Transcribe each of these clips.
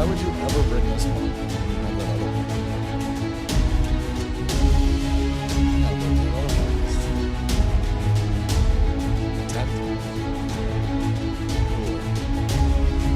Why would you ever bring this one? You have that other one. Yeah, but the other one is tent. Cooler.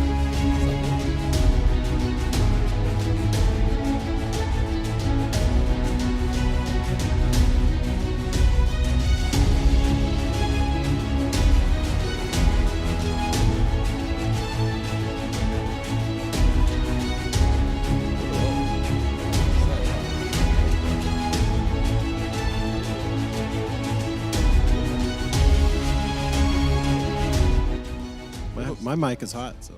My mic is hot, so.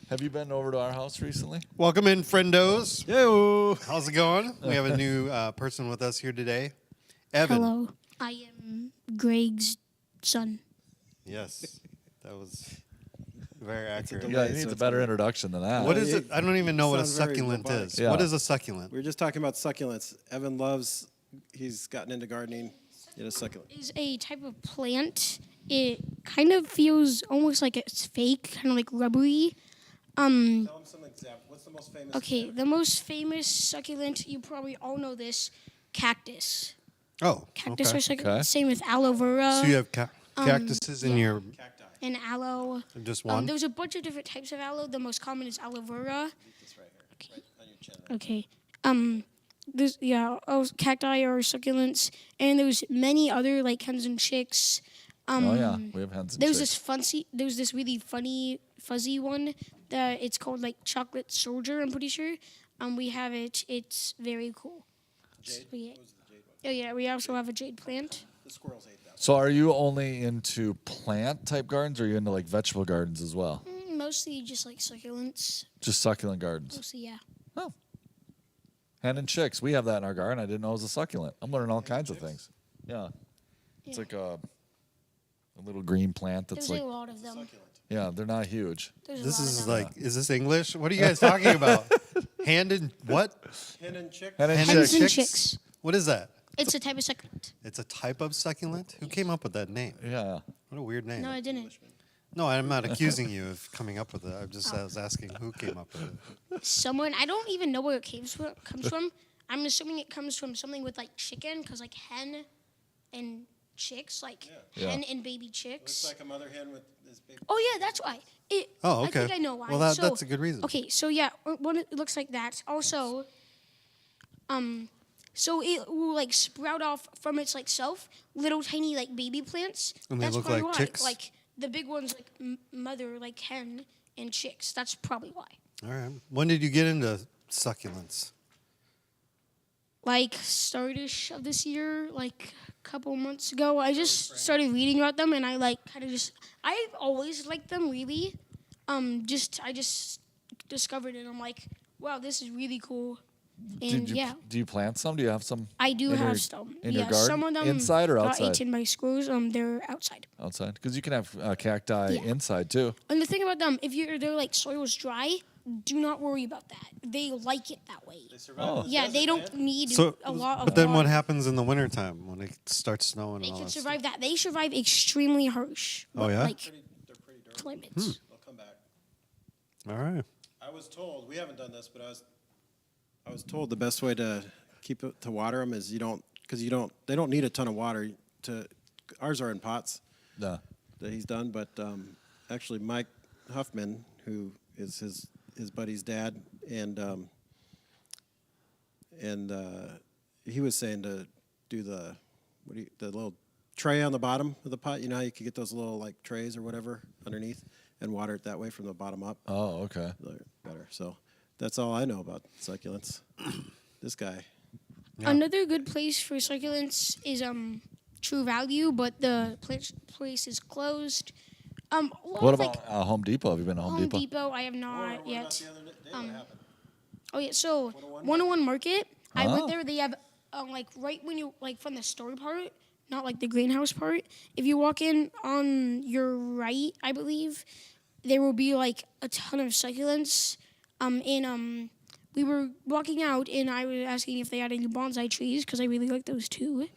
Have you been over to our house recently? Welcome in, friendos. Yo! How's it going? We have a new person with us here today. Evan. Hello, I am Greg's son. Yes, that was very accurate. Yeah, he needs a better introduction than that. What is it? I don't even know what a Sounds very succulent robotic. is. Yeah. What is a succulent? We were just talking about succulents. Evan loves, he's gotten into gardening. He had a succulent. Is a type of plant. It kind of feels almost like it's fake, kind of like rubbery. Tell him some example. What's the most famous? Okay, the most famous succulent, you probably all know this, cactus. Oh, Cactus okay. are succulent. Okay. Same with aloe vera So you have cactuses in your Cacti. and aloe. just one? There's a bunch of different types of aloe. The most common is aloe vera. This right here, right on your chin. Right? Okay. Cacti are succulents, and there's many other like hens and chicks. Oh yeah, we have hens and There's chicks. this really funny fuzzy one that it's called like chocolate soldier. I'm pretty sure. We have it. It's very cool. Jade? So, yeah. What was the jade one? Oh yeah, we also have a jade plant. The squirrels ate that. So are you only into plant type gardens, or are you into like vegetable gardens as well? Mostly just like succulents. Just succulent gardens. Mostly, yeah. Oh. Hen and chicks. We have that in our garden. I didn't know it was a succulent. I'm learning all kinds of things. Yeah. It's Yeah. like a little green plant that's There's like, a lot of them. Succulent. yeah, they're not huge. There's a This lot is of them. like, is this English? What are you guys talking about? Hand and what? Hen and chick. Hen and Hen Hens and chicks? chicks. What is that? It's a type of succulent. It's a type of succulent? Who came up with that name? Yeah. What a weird name. No, I didn't. No, I'm not accusing you of coming up with it. I was asking who came up with it. Someone, I don't even know where it comes from. I'm assuming it comes from something with like chicken, because like hen and chicks, like Yeah. hen and baby Looks chicks. like a mother hen with this big. Oh yeah, that's why. Oh, I okay. think I know why. Well, that's a good reason. Okay, so yeah, one it looks like that. Also, so it will like sprout off from its like self little tiny like baby plants. And they That's look probably like why. chicks? Like the big ones like mother like hen and chicks. That's probably why. All right. When did you get into succulents? Like startish of this year, like a couple months ago, I just started reading about them, and I like kind of just I've always liked them really. I just discovered it. I'm like, wow, this is really cool. And Do you plant some? Do you have some? I do in have your- some. in yeah, your garden? some of them Inside or got outside? eaten by squirrels. They're outside. Outside? Because you can have cacti Yeah. inside too. And the thing about them, if they're like soil's dry, do not worry about that. They like it that way. They survive in the Yeah, desert, they don't man. need So, a lot of but then what water. happens in the wintertime when it starts snowing They and all can that survive that. They survive extremely harsh. Oh, yeah? Like They're pretty durable. climates. They'll come back. stuff? All right. I was told, we haven't done this, but I was told the best way to keep it to water them is they don't need a ton of water ours are in pots Yeah. that he's done, but actually Mike Huffman, who is his buddy's dad, and he was saying to do the little tray on the bottom of the pot. You know how you could get those little like trays or whatever underneath and water it that way from the bottom up. Oh, okay. Better. So that's all I know about succulents. This guy. Yeah. Another good place for succulents is True Value, but the place is closed. What about Home Depot? Have you been to Home Home Depot? Depot? I have not What yet. about the other day? What happened? Oh yeah, so 101 Market. I went there. They have like right when you like from the store part, not like the greenhouse part. If you walk in on your right, I believe there will be like a ton of succulents. We were walking out, and I was asking if they had any bonsai trees because I really like those too.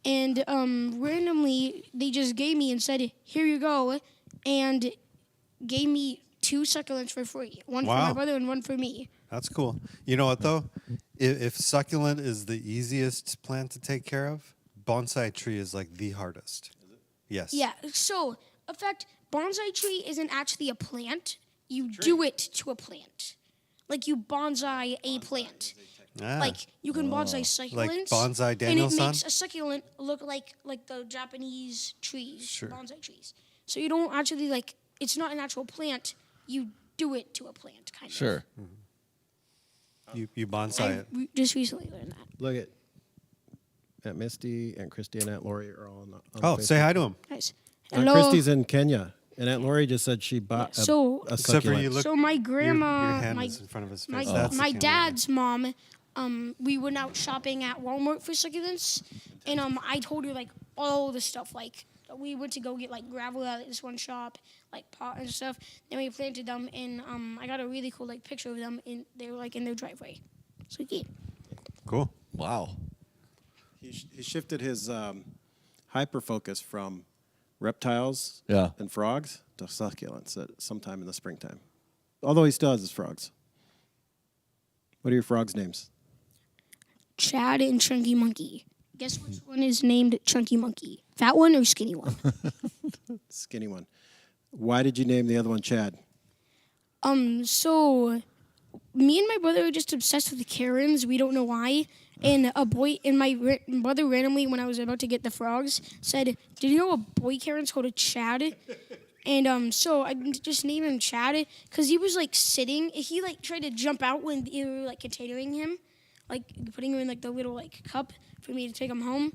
Randomly they just gave me and said, "Here you go," and gave me 2 succulents for free. One for Wow. my brother and one for me. That's cool. You know what though? If succulent is the easiest plant to take care of, bonsai tree is like the hardest. Yes. Yeah. So, in fact, bonsai tree isn't actually a plant. You do it to a plant. Like you bonsai a plant. Ah, Like you can bonsai succulents. bonsai and it Daniel-san? makes a succulent look like the Japanese trees, Sure. bonsai trees. So you don't actually like. It's not an actual plant. You do it to a plant, kind of. Sure. you bonsai it. Just recently learned that. Look at Aunt Misty and Christy and Aunt Lori are all on Oh, Facebook. say hi to him. Nice. Aunt Hello. Christy's in Kenya, and Aunt Lori just said she bought Yeah, so- a Except for succulent. you look. So my your grandma, hand my is in front of his my, face. That's the my camera. dad's mom, we went out shopping at Walmart for succulents, and I told her like all the stuff. Like we went to go get like gravel at this one shop, like pot and stuff. Then we planted them, and I got a really cool like picture of them, and they were like in their driveway. So yeah. Cool. Wow. He shifted his hyper focus from reptiles Yeah. and frogs to succulents at sometime in the springtime. Although he still has his frogs. What are your frogs' names? Chad and Chunky Monkey. Guess which one is named Chunky Monkey? Fat one or skinny one? Skinny one. Why did you name the other one Chad? So me and my brother are just obsessed with the Karens. We don't know why. And my brother randomly, when I was about to get the frogs, said, "Did you know a boy Karen's called a Chad?" And so I just named him Chad because he was like sitting. He like tried to jump out when you were like containering him, like putting him in like the little like cup for me to take him home.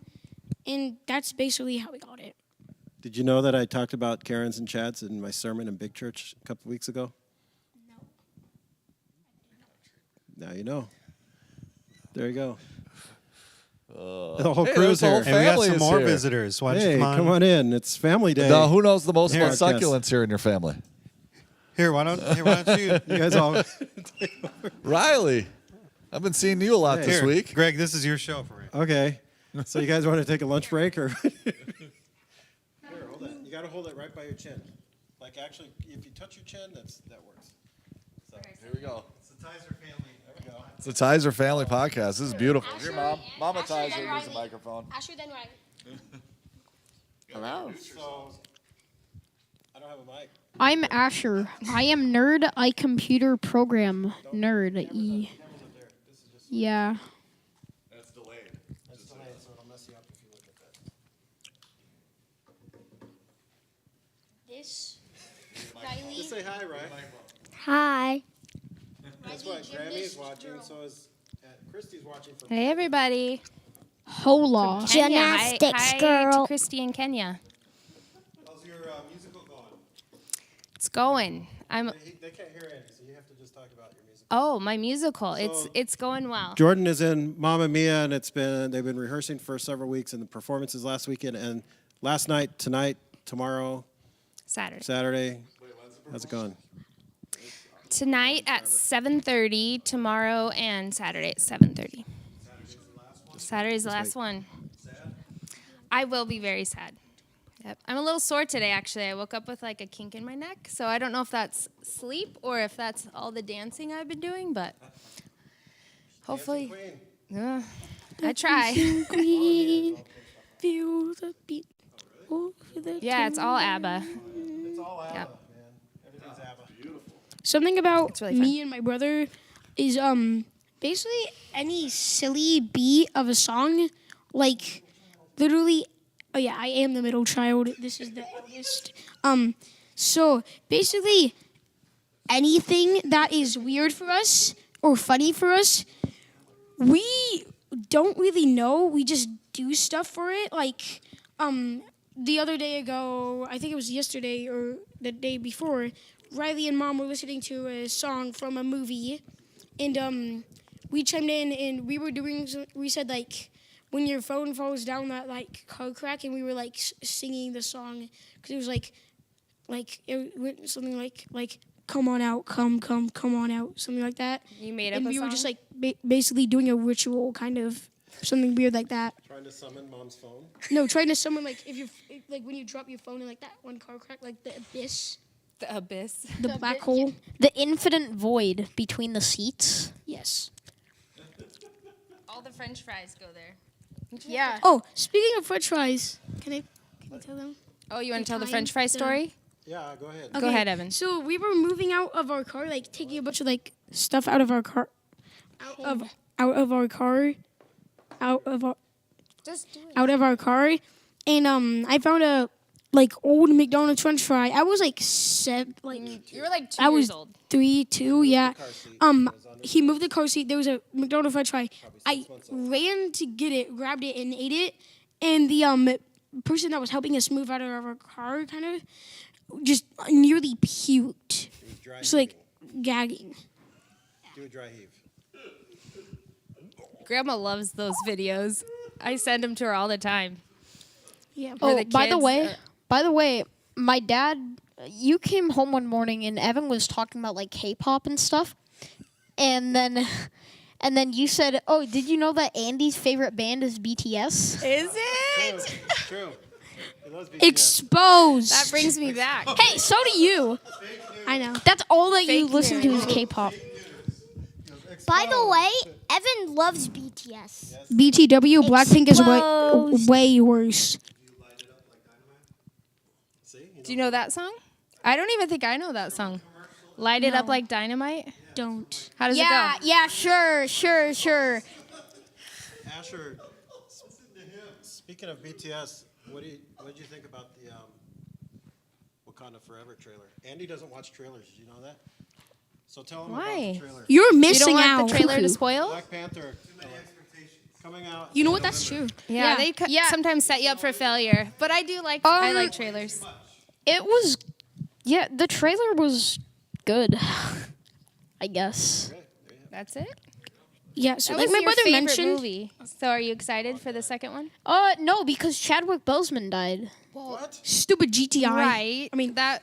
And that's basically how we got it. Did you know that I talked about Karens and Chads in my sermon in Big Church a couple weeks ago? No. Now you know. There you go. The whole Hey, crew's there's the whole here. And we got Family some is more here. visitors. Why don't Hey, you come on in. It's family day. Now, who knows the most Here, about Podcast. succulents here in your family? Here, why don't you? You guys all. Riley. I've been seeing you a lot this Here, week. Greg, this is your show for me. Okay. So you guys want to take a lunch break or? Here, hold it. You got to hold it right by your chin. Like actually, if you touch your chin, that works. So Here we go. it's the Tizer family. There we go. It's the Tizer Family Podcast. This is beautiful. Here, Mom. Mama Asher, Tizer, then use the Riley. microphone. Asher, then Riley. Hello. So I don't have a mic. I'm Asher. I am nerd. I computer program nerd. Yeah. That's delayed. That's delayed, so it'll mess you up if you look at that. This Riley. Just say hi, right? Hi. That's what Grammy's watching. So is Christy's watching for. Hey, everybody. Hola. Kenya. Gymnastics Hi girl. to Christy in Kenya. How's your musical going? It's going. They can't hear Andy, so you have to just talk about your music. Oh, my musical. So- It's going well. Jordan is in Mamma Mia, and they've been rehearsing for several weeks, and the performances last weekend and last night, tonight, tomorrow, Saturday. Saturday. How's it going? Tonight at 7:30. Tomorrow and Saturday at 7:30. Saturday's the last one. I will be very sad. Yep. I'm a little sore today, actually. I woke up with like a kink in my neck, so I don't know if that's sleep or if that's all the dancing I've been doing, but hopefully, I try. Queen, feel the beat over the Yeah, it's all ABBA. It's all ABBA, Yep. man. Everything's ABBA. Beautiful. Something about It's really me and my brother is basically any silly beat of a song, like literally. Oh yeah, I am the middle child. This is the eldest. So basically, anything that is weird for us or funny for us, we don't really know. We just do stuff for it. Like, the other day ago, I think it was yesterday or the day before, Riley and Mom were listening to a song from a movie, and we chimed in and we said like, when your phone falls down that like car crack, and we were like singing the song because it was like it went something like come on out, come on out, something like that. You made up And a we song? were just like basically doing a ritual, kind of something weird like that. Trying to summon Mom's phone. No, trying to summon like if you like when you drop your phone in like that one car crack, like the abyss. The abyss. The black hole. The infinite void between the seats. Yes. All the French fries go there. Yeah. Oh, speaking of French fries, can I tell them? Oh, you want to tell the time, French fry the- story? Yeah, go ahead. Go ahead, Evan. So we were moving out of our car, like taking a bunch of like stuff out of our car, out of our car, Just do it. out of our car, and I found a like old McDonald's French fry. I was like You were like 2 I years was old. 3, 2, yeah. He moved the car seat. There was a McDonald's French fry. I ran to get it, grabbed it, and ate it. And the person that was helping us move out of our car kind of just nearly puked. Just like gagging. Do a dry heave. Grandma loves those videos. I send them to her all the time. Yeah. Where Oh, the by the kids, way, my dad, you came home one morning and Evan was talking about like K-pop and stuff, and then you said, "Oh, did you know that Andy's favorite band is BTS?" Is it? True. He loves BTS. Exposed. That brings me back. Hey, so do you. I know. That's all that you Fake listen to is news. K-pop. By the way, Evan loves BTS. BTW, Blackpink is Exposed. way worse. Do you know that song? I don't even think I know that song. Light it up like dynamite. Don't. How does it Yeah, go? yeah, sure. Asher, speaking of BTS, what did you think about the Wakanda Forever trailer? Andy doesn't watch trailers. Did you know that? So tell him about Why? the trailer. You're You missing don't want out. the trailer to Cuckoo. spoil? Black Panther coming out. You know what? That's true. Yeah, Yeah, they yeah. sometimes set you up for failure. But I do like I like trailers. It was, yeah, the trailer was good, I guess. That's it. Yeah. So That like was my your brother favorite mentioned. movie. So are you excited for the second one? No, because Chadwick Boseman died. What? Stupid GTI. Right. I mean, that.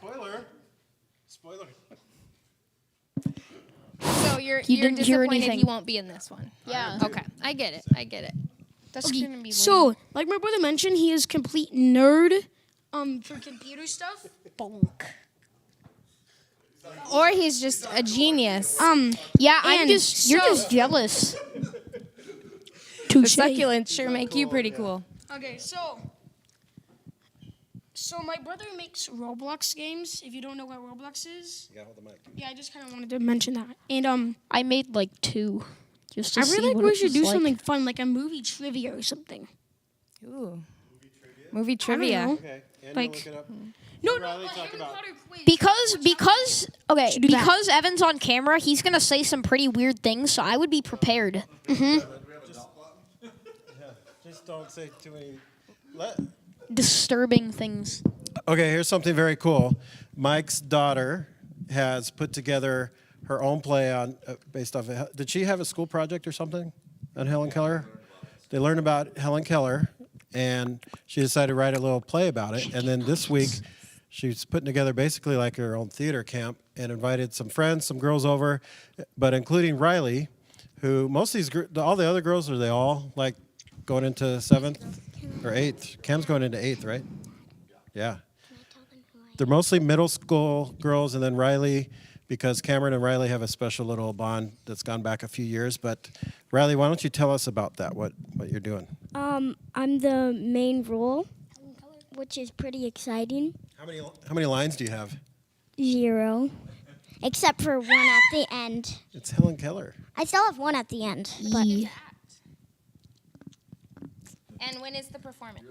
Spoiler. So you're didn't hear disappointed anything. he won't be in this one. Yeah. Okay, I get it. I get it. That's okay, gonna be so like my brother mentioned, he is complete nerd for computer stuff. bonk. Or he's just a genius. Yeah, And you're so- just jealous. The Touche. succulents sure make you pretty cool. Okay, so my brother makes Roblox games. If you don't know what Roblox is, You gotta hold the mic. yeah, I just kind of wanted to mention that. And I made like 2, just to I see really what we it should was do like. something fun, like a movie trivia or something. Ooh. Movie I don't trivia. know. Okay, Andy, Like- look it up. No, Riley, no, talk Harry about- Potter quiz. Because do that. because Evan's on camera, he's gonna say some pretty weird things, so I would be prepared. Just don't say too many. Disturbing things. Okay, here's something very cool. Mike's daughter has put together her own play on based off. Did she have a school project or something on Helen Keller? They learned about Helen Keller, and she decided to write a little play about it. And then this week, she's putting together basically like her own theater camp and invited some friends, some girls over, but including Riley, who most of these, all the other girls, are they all like going into 7th or 8th? Cam's going into 8th, right? Yeah. They're mostly middle school girls, and then Riley, because Cameron and Riley have a special little bond that's gone back a few years. But Riley, why don't you tell us about that, what you're doing? I'm the main role, which is pretty exciting. How many lines do you have? 0. Except for one at the end. It's Helen Keller. I still have one at the end. But And when is the performance?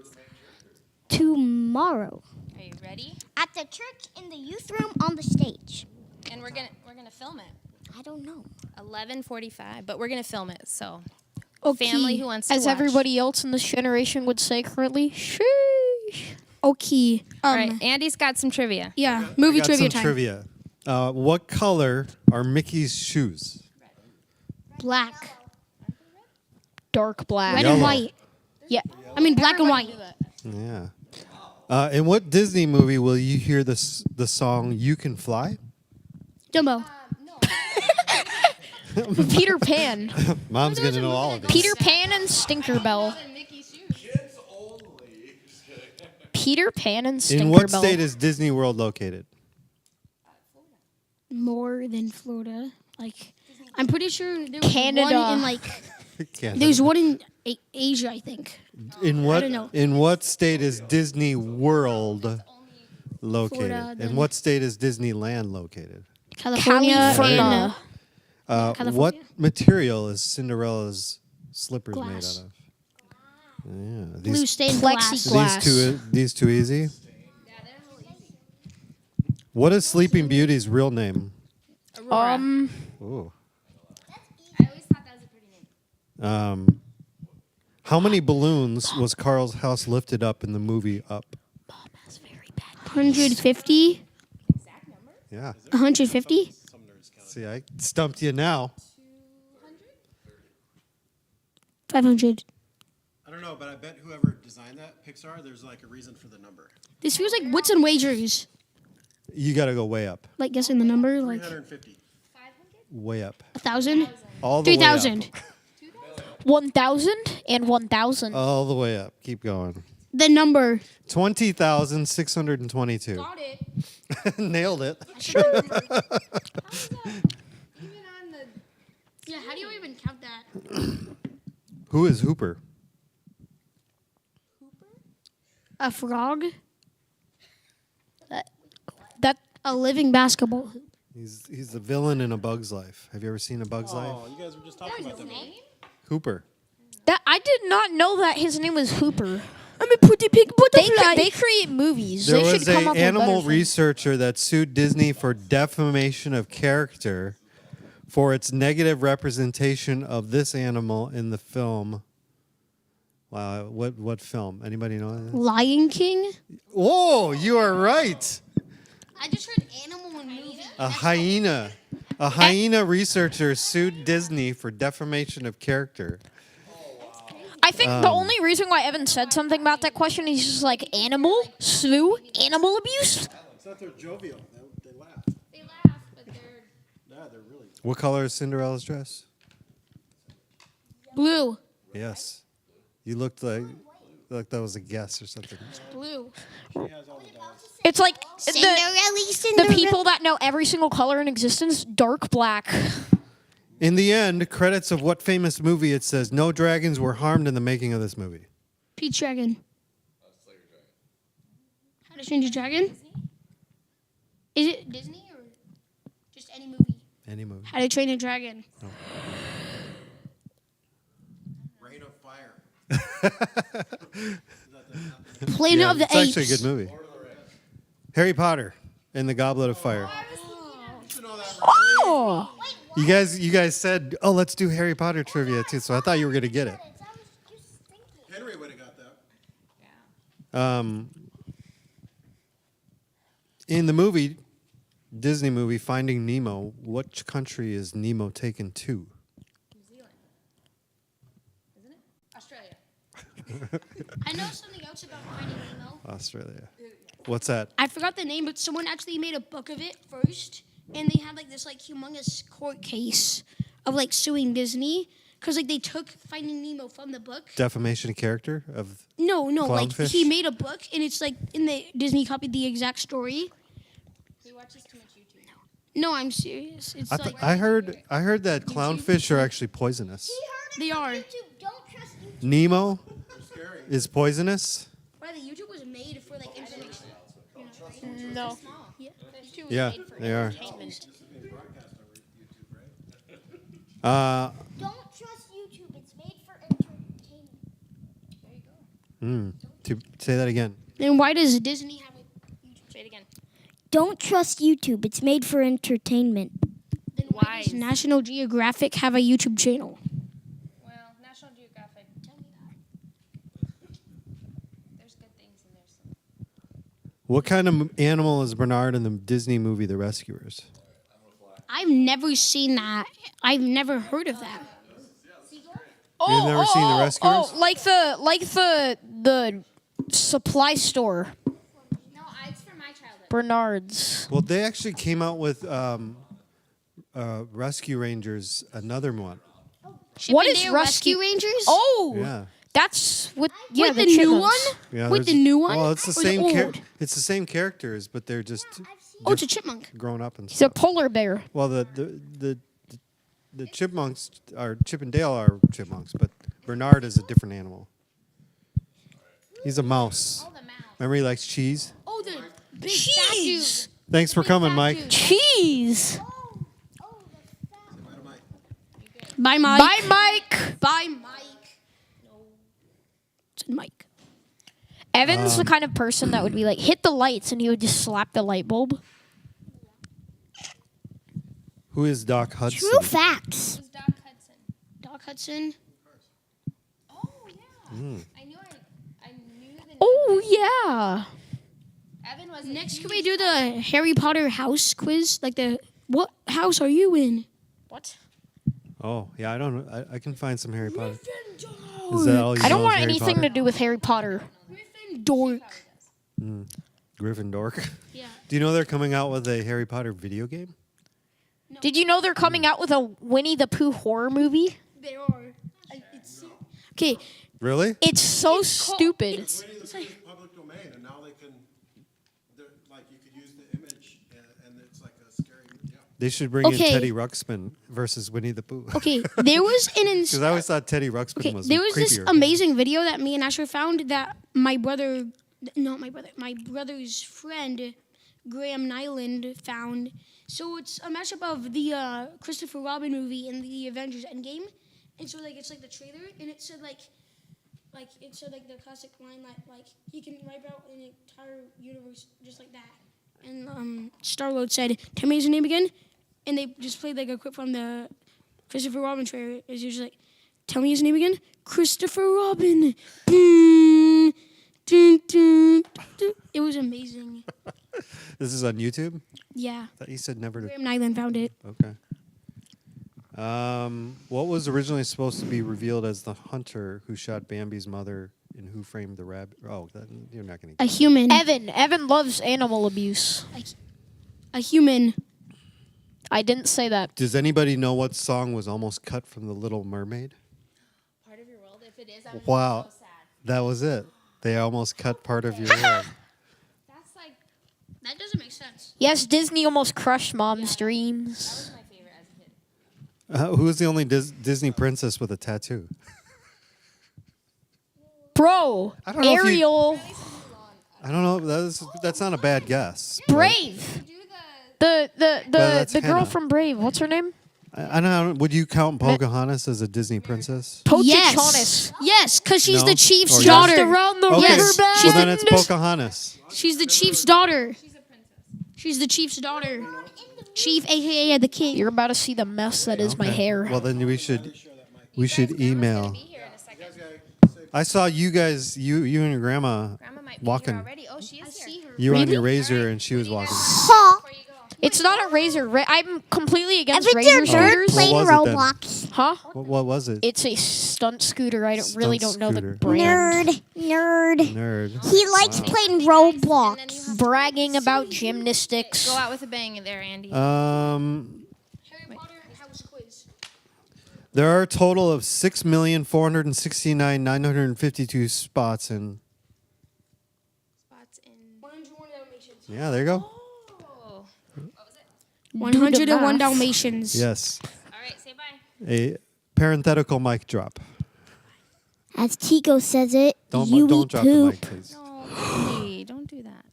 tomorrow. Are you ready? At the church in the youth room on the stage. And we're gonna film it. I don't know. 11:45, but we're gonna film it. So Okay. family who wants to As watch. everybody else in this generation would say currently, sheesh. Okay. All right, Andy's got some trivia. Yeah, movie Got trivia some time. trivia. What color are Mickey's shoes? Black, Dark black. red Yellow. and white. Yeah. I mean black and white. Yeah. In what Disney movie will you hear the song "You Can Fly"? Dumbo. Peter Pan. Mom's gonna know all of these. Peter Pan and Stinkerbell. Peter Pan and Stinkerbell. In what state is Disney World located? more than Florida. Like, I'm pretty sure there was Canada. one in like. Canada. There's one in Asia, I think. In what don't know. in what state is Disney World located? Florida, In then. what state is Disneyland located? California. California. And, What California. material is Cinderella's slippers Glass. made out of? Yeah, Blue stained glass. Plexiglass. these two easy. What is Sleeping Beauty's real name? Ooh. I always thought that was a pretty name. How many balloons was Carl's house lifted up in the movie Up? 150. Yeah. 150. See, I stumped you now. 500. I don't know, but I bet whoever designed that Pixar, there's like a reason for the number. This feels like wits and wagers. You got to go way up. Like guessing the number, like 350. Way up. 1,000, All the way up. 3,000. 1,000 and 1,000. All the way up. Keep going. The number. 20,622. it. Nailed it. Yeah, how do you even count that? Who is Hooper? A frog? That A living basketball hoop. He's the villain in A Bug's Life. Have you ever seen A Bug's Life? Oh, you guys were just talking about that. Hooper. I did not know that his name was Hooper. I'm a pretty pig butterfly. They create movies. There they was should come an up with animal better things. researcher that sued Disney for defamation of character for its negative representation of this animal in the film. Wow, what film? Anybody know that? Lion King? Whoa, you are right. I just heard animal and movie. A hyena. A hyena researcher sued Disney for defamation of character. I think the only reason why Evan said something about that question is just like animal, sue, animal abuse. It's not they're jovial. They laugh. They laugh, but they're. Yeah, they're really. What color is Cinderella's dress? Blue. Yes. You looked like that was a guess or something. Blue. It's like the people that know every single color in existence, dark black. In the end, credits of what famous movie it says no dragons were harmed in the making of this movie. Pete's Dragon. How to Train Your Dragon? Is it Disney or just any movie? Any movie. How to Train Your Dragon. Rain of Fire. Planet of the it's Apes. actually a good movie. Harry Potter and the Goblet of Fire. Oh, You guys said, "Oh, let's do Harry Potter trivia too." So I thought you were gonna get it. Henry would have got that. In the movie, Disney movie Finding Nemo, which country is Nemo taken to? Australia. I know something else about Finding Nemo. Australia. What's that? I forgot the name, but someone actually made a book of it first, and they had like this like humongous court case of like suing Disney because like they took Finding Nemo from the book. Defamation of character of. No, like Clownfish? he made a book, and it's like in the Disney copied the exact story. He watches too much YouTube. No, I'm serious. It's like I heard that clownfish are actually poisonous. they are. Nemo is poisonous. Why the YouTube was made for like information. no. Yeah, they are. Don't trust YouTube. It's made for entertainment. Say that again. Then why does Disney have a YouTube? Say it again. Don't trust YouTube. It's made for entertainment. Then why does National Geographic have a YouTube channel? Well, National Geographic. Tell me that. There's good things in there. So. What kind of animal is Bernard in the Disney movie The Rescuers? I've never seen that. I've never heard of that. You've never seen The Rescuers? Oh, like the supply store, No, it's from my childhood. Bernard's. Well, they actually came out with Rescue Rangers, another one. What is Chippendale Rescue Rangers? Oh, Yeah. that's with with the new one? Chipmunks. Yeah, With there's- the new one? Well, it's the Or the same. old? It's the same characters, but they're just Oh, it's a chipmunk. grown up and He's stuff. a polar bear. Well, the chipmunks are Chip and Dale are chipmunks, but Bernard is a different animal. He's a mouse. Remember, he likes cheese. Oh, the big fat dude. Thanks for coming, fat Mike. dude. Cheese. Bye, Mike. Bye, Mike. Bye, Mike. No. It's Mike. Evan's the kind of person that would be like, hit the lights, and he would just slap the light bulb. Who is Doc Hudson? True facts. Doc Hudson. Doc Hudson. Oh yeah. I knew the Oh, yeah. Evan was Next, can we do the Harry Potter house quiz? Like what house are you in? What? Oh, yeah, I don't know. I can find some Harry Potter. Is that all you I don't know want is Harry anything Potter? to do with Harry Potter. Dork. Gryffindor. Yeah. Do you know they're coming out with a Harry Potter video game? Did you know they're coming out with a Winnie the Pooh horror movie? They are. Okay. Really? It's so stupid. It's public domain, and now they can, like, you could use the image, and it's like a scary. Yeah. They should bring in Okay. Teddy Ruxpin versus Winnie the Pooh. Okay. There was an Because I always thought Teddy Ruxpin Okay, was there was this creepier. amazing video that me and Asher found that my brother's friend, Graham Nyland, found. So it's a mashup of the Christopher Robin movie and the Avengers Endgame. And so like it's like the trailer, and it said like the classic line that like he can wipe out an entire universe just like that. And Star-Lord said, "Tell me his name again," and they just played like a clip from the Christopher Robin trailer. It's usually like, "Tell me his name again, Christopher Robin." Boom, dun, dun, dun. It was amazing. This is on YouTube? Yeah, That you said never to. Graham Nyland found it. Okay. What was originally supposed to be revealed as the hunter who shot Bambi's mother in Who Framed the Rabbit? Oh, you're not going to A human. Evan loves animal abuse. A human. I didn't say that. Does anybody know what song was almost cut from The Little Mermaid? part of your world. If it is, I'm Wow. so sad. That was it. They almost cut part of your world. That's like That doesn't make sense. Yes, Disney almost crushed Mom's that dreams. was my favorite as a kid. Who was the only Disney princess with a tattoo? Bro, I don't know if you- Ariel, I don't know. That's not a bad guess. Brave. Do The that's girl Hannah. from Brave. What's her name? I don't know. Would you count Pocahontas as a Disney princess? Pocahontas. Yes, because she's No? the chief's Or yes? daughter. Around the Okay. Yes, river Well, then bend. it's Pocahontas. She's the chief's daughter. She's the chief's daughter. Chief, aka the king. You're about to see the mess that is my hair. Well, then we should email. Be here in a second. I saw you guys, you and your grandma Grandma might be walking. here already. Oh, she is here. You were on your razor and she was walking. Huh. Before you go. It's not a razor. I'm completely against Evan's your razor nerd scooters. playing What was it then? Roblox. Huh? What was it? It's a stunt scooter. I really Stunt don't know the scooter. brand. Nerd. Nerd. He likes playing And then you Roblox. have Bragging about gymnastics. go out with a bang there, Andy. Harry Potter house quiz. There are a total of 6,469,952 spots in. Spots in. 101 Dalmatians. Yeah, there you go. Oh. 101 math. Dalmatians. Yes. All right, say bye. A parenthetical mic drop. As Tico says it, Don't you don't eat drop the poop. mic, please. No, Andy, don't do that.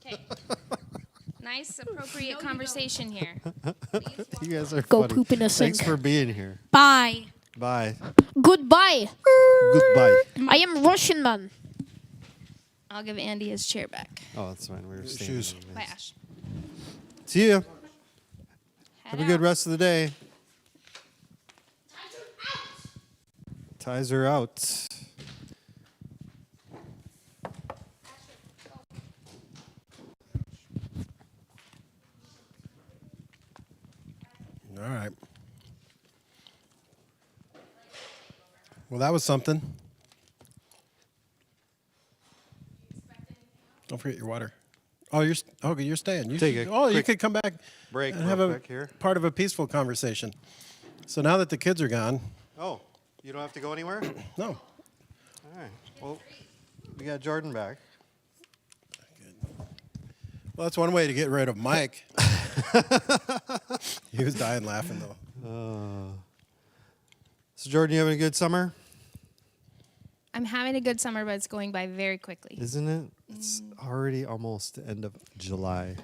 Okay. Nice, appropriate conversation here. You guys are Go funny. poop in a Thanks sink. for being here. Bye. Bye. Goodbye. Goodbye. I am Russian man. I'll give Andy his chair back. Oh, that's fine. We were staying. Shoes. Bye, Ash. See ya. Head Have a good out. rest of the day. Ties are out. All right. Well, that was something. Don't forget your water. Oh, you're staying. You Take should- a you quick could come back break and real have a quick here. part of a peaceful conversation. So now that the kids are gone, Oh, you don't have to go anywhere? no. All right. Well, we got Jordan back. Well, Well, that's one way to get rid of Mike. He was dying laughing, though. So, Jordan, you having a good summer? I'm having a good summer, but it's going by very quickly. Isn't it? It's already almost the end of July.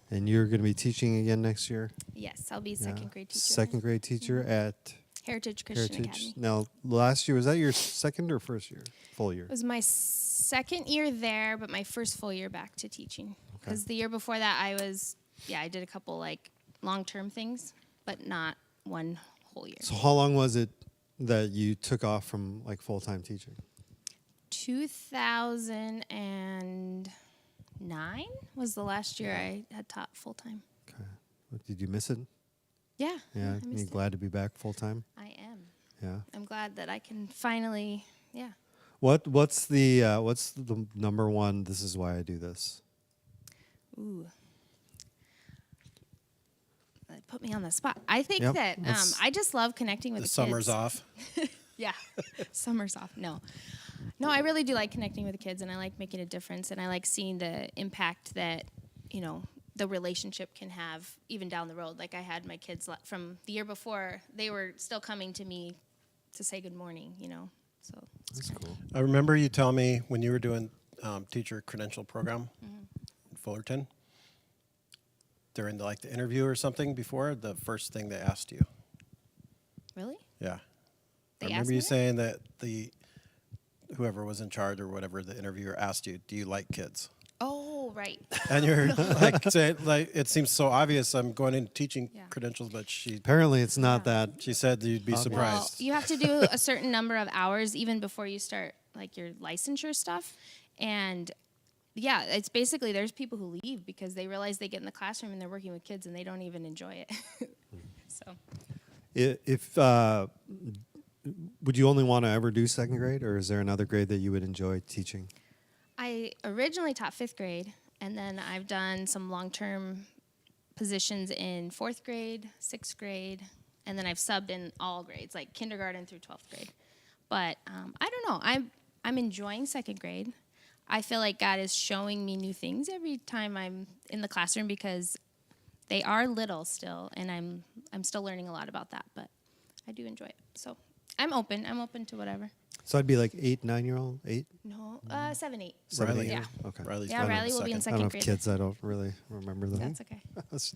And you're going to be teaching again next year? Yes, I'll be second grade teacher. Second grade teacher at Heritage Christian Academy. Now, last year, was that your second or first year? Full year? It was my second year there, but my first full year back to teaching. Because the year before that, I did a couple like long-term things, but not one whole year. So how long was it that you took off from like full-time teaching? 2009 was the last year I had taught full-time. Okay. Did you miss it? Yeah. Yeah. I You missed it. glad to be back full-time? I am. Yeah. I'm glad that I can finally, What's the number one, this is why I do this? Ooh. That put me on the spot. I think Yep, that I just love connecting with The the summer's kids. off. Yeah. Summer's off. No, I really do like connecting with the kids, and I like making a difference, and I like seeing the impact that, the relationship can have even down the road. Like I had my kids from the year before, they were still coming to me to say good morning, so. That's cool. I remember you telling me when you were doing teacher credential program in Fullerton, during the interview or something before, the first thing they asked you. Really? Yeah. They I asked remember me you that? saying that whoever was in charge or whatever, the interviewer asked you, do you like kids? Oh, right. And you're saying, it seems so obvious I'm going into teaching Yeah. credentials, but Apparently it's not that. she said you'd be Obvious. Well, surprised. you have to do a certain number of hours even before you start your licensure stuff. And yeah, it's basically there's people who leave because they realize they get in the classroom and they're working with kids and they don't even enjoy it. So If would you only want to ever do second grade, or is there another grade that you would enjoy teaching? I originally taught 5th grade, and then I've done some long-term positions in 4th grade, 6th grade, and then I've subbed in all grades, like kindergarten through 12th grade. But I don't know. I'm enjoying 2nd grade. I feel like God is showing me new things every time I'm in the classroom because they are little still, and I'm still learning a lot about that. But I do enjoy it. So I'm open. I'm open to whatever. So I'd be like 8, 9-year-old, 8? No, 7, 8. Riley. Yeah. Okay. Riley's Yeah, going Riley into will be in I second. don't second have grade. kids. I don't really remember them. That's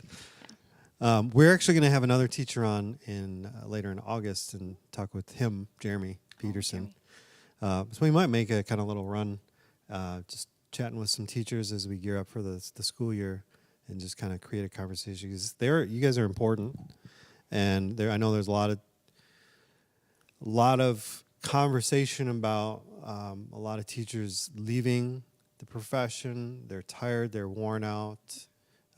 okay. We're actually going to have another teacher on later in August and talk with him, Jeremy Peterson. So we might make a kind of little run, just chatting with some teachers as we gear up for the school year, and just kind of create a conversation. Because you guys are important, and I know there's a lot of conversation about a lot of teachers leaving the profession. They're tired. They're worn out.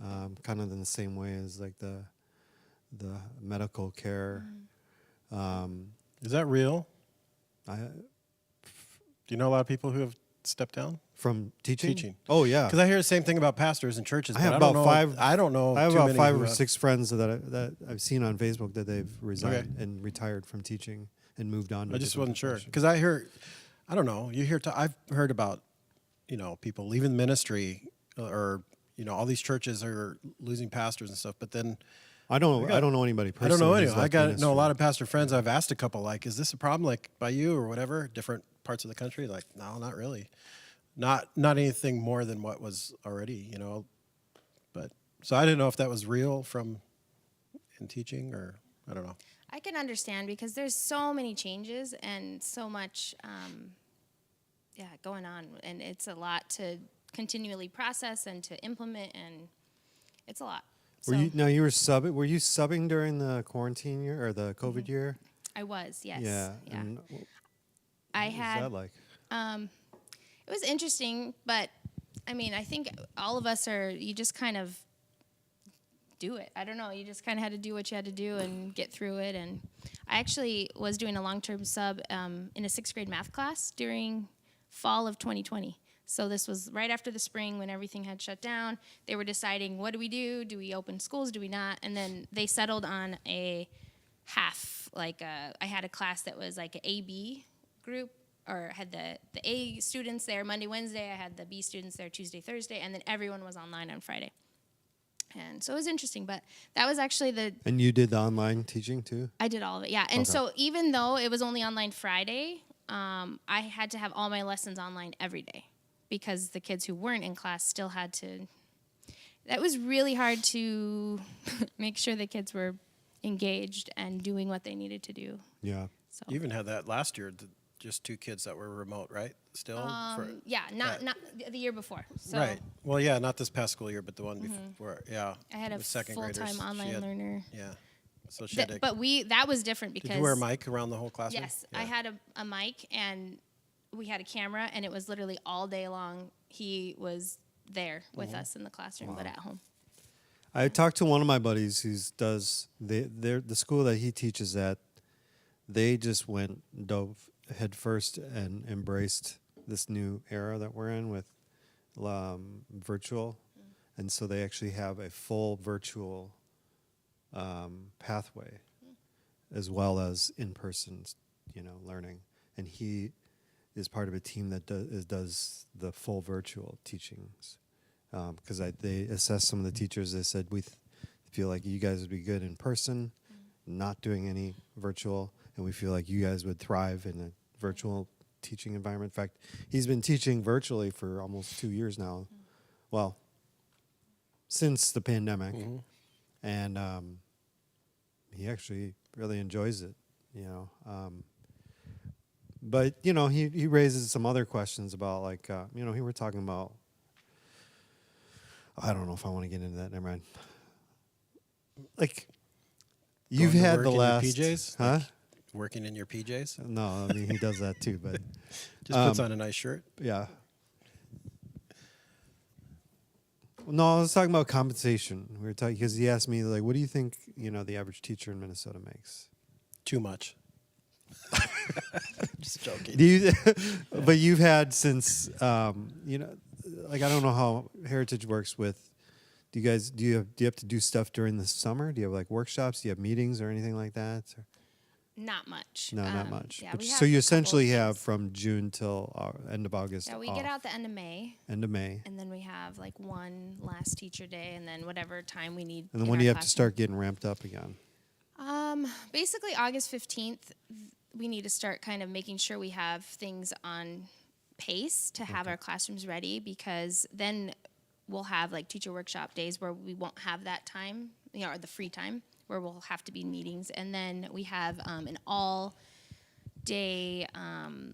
Kind of in the same way as like the medical care. Is that real? I Do you know a lot of people who have stepped down? from teaching. Teaching. Oh yeah. Because I hear the same thing about pastors and churches. I have but I don't about know, 5. I don't know. I have too about many 5 who or have- 6 friends that I've seen on Facebook that they've resigned Okay. and retired from teaching and moved on. To I just different wasn't sure professions. because I don't know. I've heard about, people leaving the ministry or all these churches are losing pastors and stuff. But then I don't know anybody I personally. don't know who's anyone. I left got know a ministry. lot of pastor friends. I've asked a couple is this a problem by you or whatever? Different parts of the country. Like no, not really. Not anything more than what was already. But so I didn't know if that was real in teaching or I don't know. I can understand because there's so many changes and so much, going on, and it's a lot to continually process and to implement, and it's a lot. Were So you Were you subbing during the quarantine year or the COVID year? I was, yes. Yeah. Yeah. And what I was had. that like? It was interesting, but I mean, I think all of us you just kind of do it. I don't know. You just kind of had to do what you had to do and get through it. And I actually was doing a long-term sub in a 6th grade math class during fall of 2020. So this was right after the spring when everything had shut down. They were deciding, what do we do? Do we open schools? Do we not? And then they settled on a half. I had a class that was like an AB group, or had the A students there Monday, Wednesday. I had the B students there Tuesday, Thursday, and then everyone was online on Friday. And so it was interesting, but that was actually And you did the online teaching too? I did all of it, yeah. And so even though it was only online Friday, I had to have all my lessons online every day because the kids who weren't in class still had to. That was really hard to make sure the kids were engaged and doing what they needed to do. Yeah. So You even had that last year, just 2 kids that were remote, right? Still? yeah, not the year before. So Right. Well, yeah, not this past school year, but the one before. Yeah. I had a with second graders. full-time She online had- learner. Yeah. So she had to, But that was different because did you wear a mic around the whole classroom? Yes, Yeah. I had a mic and we had a camera, and it was literally all day long. He was there with us in the classroom, but at home. I talked to one of my buddies who does the school that he teaches at. They just dove head first and embraced this new era that we're in with virtual, and so they actually have a full virtual pathway, as well as in-person, learning. And he is part of a team that does the full virtual teachings. Because they assessed some of the teachers. They said, we feel like you guys would be good in person, not doing any virtual, and we feel like you guys would thrive in a virtual teaching environment. In fact, he's been teaching virtually for almost 2 years now. Well, since the pandemic. And he actually really enjoys it, But, he raises some other questions about, like, we were talking about, I don't know if I want to get into that. Never mind. Like, you've Going to had work the in your last, PJs? huh? Like working in your PJs? No, I mean he does that too, but Just puts on a nice shirt. yeah. No, I was talking about compensation. We were talking because he asked me, like, what do you think the average teacher in Minnesota makes? Too much. Just joking. Do you? But you've had since like, I don't know how Heritage works with. Do you have to do stuff during the summer? Do you have like workshops? Do you have meetings or anything like that? Or? Not much. No, not much. Yeah, But we so have you a couple essentially of have things. from June till end of August. Yeah, we off. get out the end of May, End of May. and then we have like one last teacher day, and then whatever time we need. And then in when our do you have to classroom. start getting ramped up again? Basically, August 15th, we need to start kind of making sure we have things on pace to have our classrooms ready, because then we'll have like teacher workshop days where we won't have that time, or the free time, where we'll have to be in meetings. And then we have an all-day,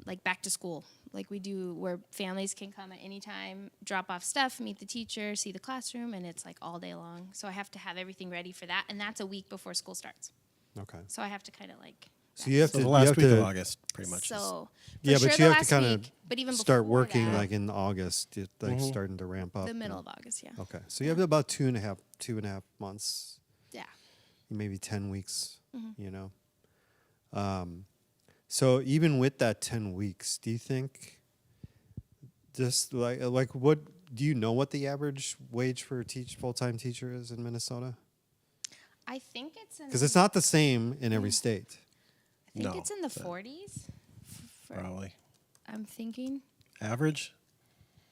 like back to school, like we do, where families can come at any time, drop off stuff, meet the teacher, see the classroom, and it's like all day long. So I have to have everything ready for that, and that's a week before school starts. Okay. So I have to kind of like. So you have So to the you last have week to, of August, pretty much. So yeah, for but sure you the have to last kind week, but even of start before working that, like in August, like starting to ramp up. the middle and- of August. Yeah. Okay, so you have about two and a half months, Yeah. maybe 10 weeks. Mm-hmm. So even with that 10 weeks, do you think just like what do you know what the average wage for a full-time teacher is in Minnesota? I think it's in. Because it's not the same in every state. I think No, it's in the 40s. Probably. I'm thinking Average?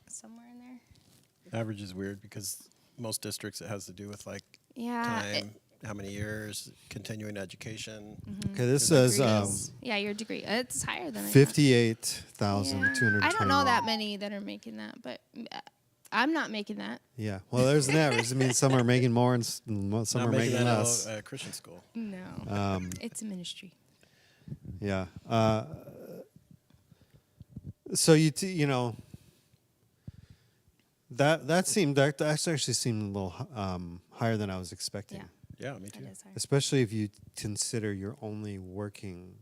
somewhere in there. Average is weird because most districts it has to do with like Yeah. time, how many years, continuing education. Okay, this says Yeah, your degree. It's higher than I thought. 58,221. I don't know that many that are making that, but I'm not making that. Yeah, well, there's an average. I mean, some are making more and some Not are making that less. at a Christian school. No. It's a ministry. Yeah. So that actually seemed a little higher than I was expecting. Yeah. Yeah, me too. That is higher. Especially if you consider you're only working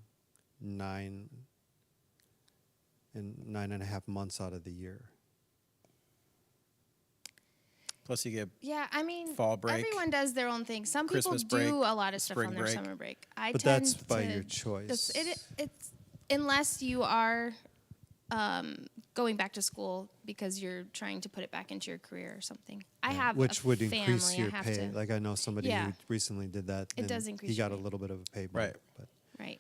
9.5 months out of the year. Plus you get Yeah, I mean, Fall break, everyone does their own thing. Some Christmas people do break, a lot of stuff spring on their break. summer break. I But tend that's by to- your choice. It's unless you are going back to school because you're trying to put it back into your career or something. I have Which a would family. increase your I have pay. to, Like I know somebody Yeah. who recently did that. It and does increase He got your a pay. little bit of a pay bump. Right. But right.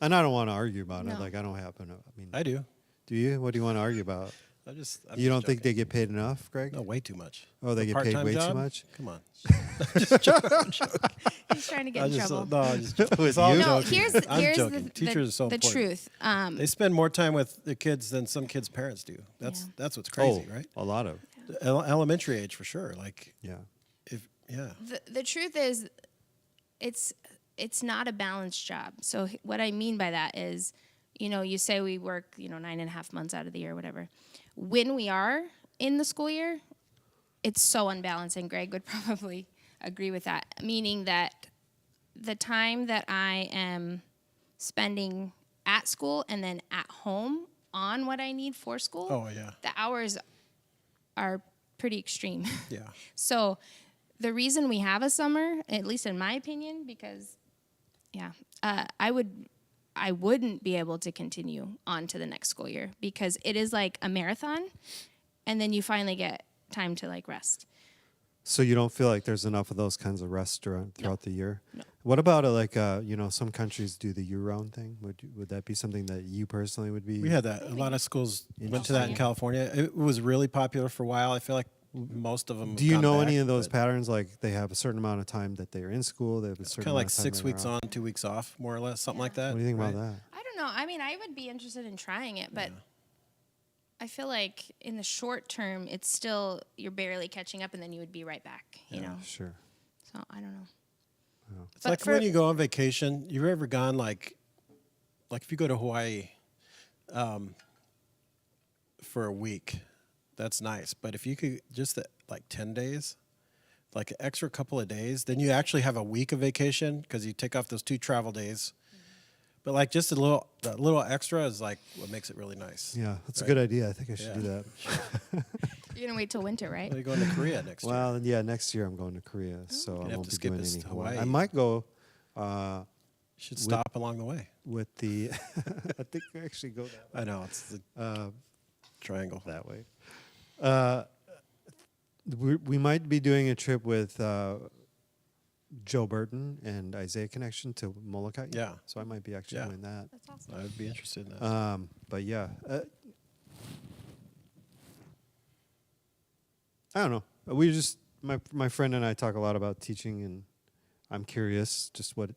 And I don't want to argue about it. No. Like I don't happen to. I mean, I do. do you? What do you want to argue about? I'm You just don't think joking. they get paid enough, Greg? No, way too much. Oh, they A get paid part-time way too job? much? Come on. He's trying to get in trouble. No, I'm just joking. With It's all you? No, joking. I'm here's joking. the Teachers are so the important. truth. They spend more time with their kids than some kids' parents do. That's what's crazy, Oh, right? a lot of. Elementary age for sure. Like Yeah. The truth is, it's not a balanced job. So what I mean by that is, you say we work, 9.5 months out of the year, whatever. When we are in the school year, it's so unbalanced, and Greg would probably agree with that. Meaning that the time that I am spending at school and then at home on what I need for school, Oh yeah. the hours are pretty extreme. Yeah. So the reason we have a summer, at least in my opinion, because I wouldn't be able to continue on to the next school year because it is like a marathon, and then you finally get time to like rest. So you don't feel like there's enough of those kinds of rest throughout the year? No. What about some countries do the year-round thing? Would that be something that you personally would be? We had that. A lot of schools went to that in California. It was really popular for a while. I feel like most of them. Do you know any of those patterns? Like they have a certain amount of time that they're in school. They have a certain Kind of like amount of time 6 they're weeks out. on, 2 weeks off, more or less, something like that. What do you think right? about that? I don't know. I mean, I would be interested in trying it, but I feel like in the short term, it's still you're barely catching up, and then you would be right back. You know. Sure. So I don't know. It's But like when you go on vacation. You've ever gone like if you go to Hawaii for a week, that's nice. But if you could just like 10 days, like an extra couple of days, then you actually have a week of vacation because you take off those 2 travel days. But like just a little extra is like what makes it really nice. Yeah, that's Right. a good idea. I think I should do Yeah. that. You're gonna wait till winter, right? Well, you're going to Korea next year. Well, yeah, next year I'm going to Korea, so You'd I have won't to be skip doing us any to Hawaii. I Hawaii. might go You should stop along the way. with the. I think we actually go that way. I know it's the triangle. That way. We might be doing a trip with Joe Burton and Isaiah Connection to Molokai. Yeah. So I might be actually Yeah. doing that. That's awesome. I would be interested in that. But yeah, I don't know. We just my friend and I talk a lot about teaching, and I'm curious just what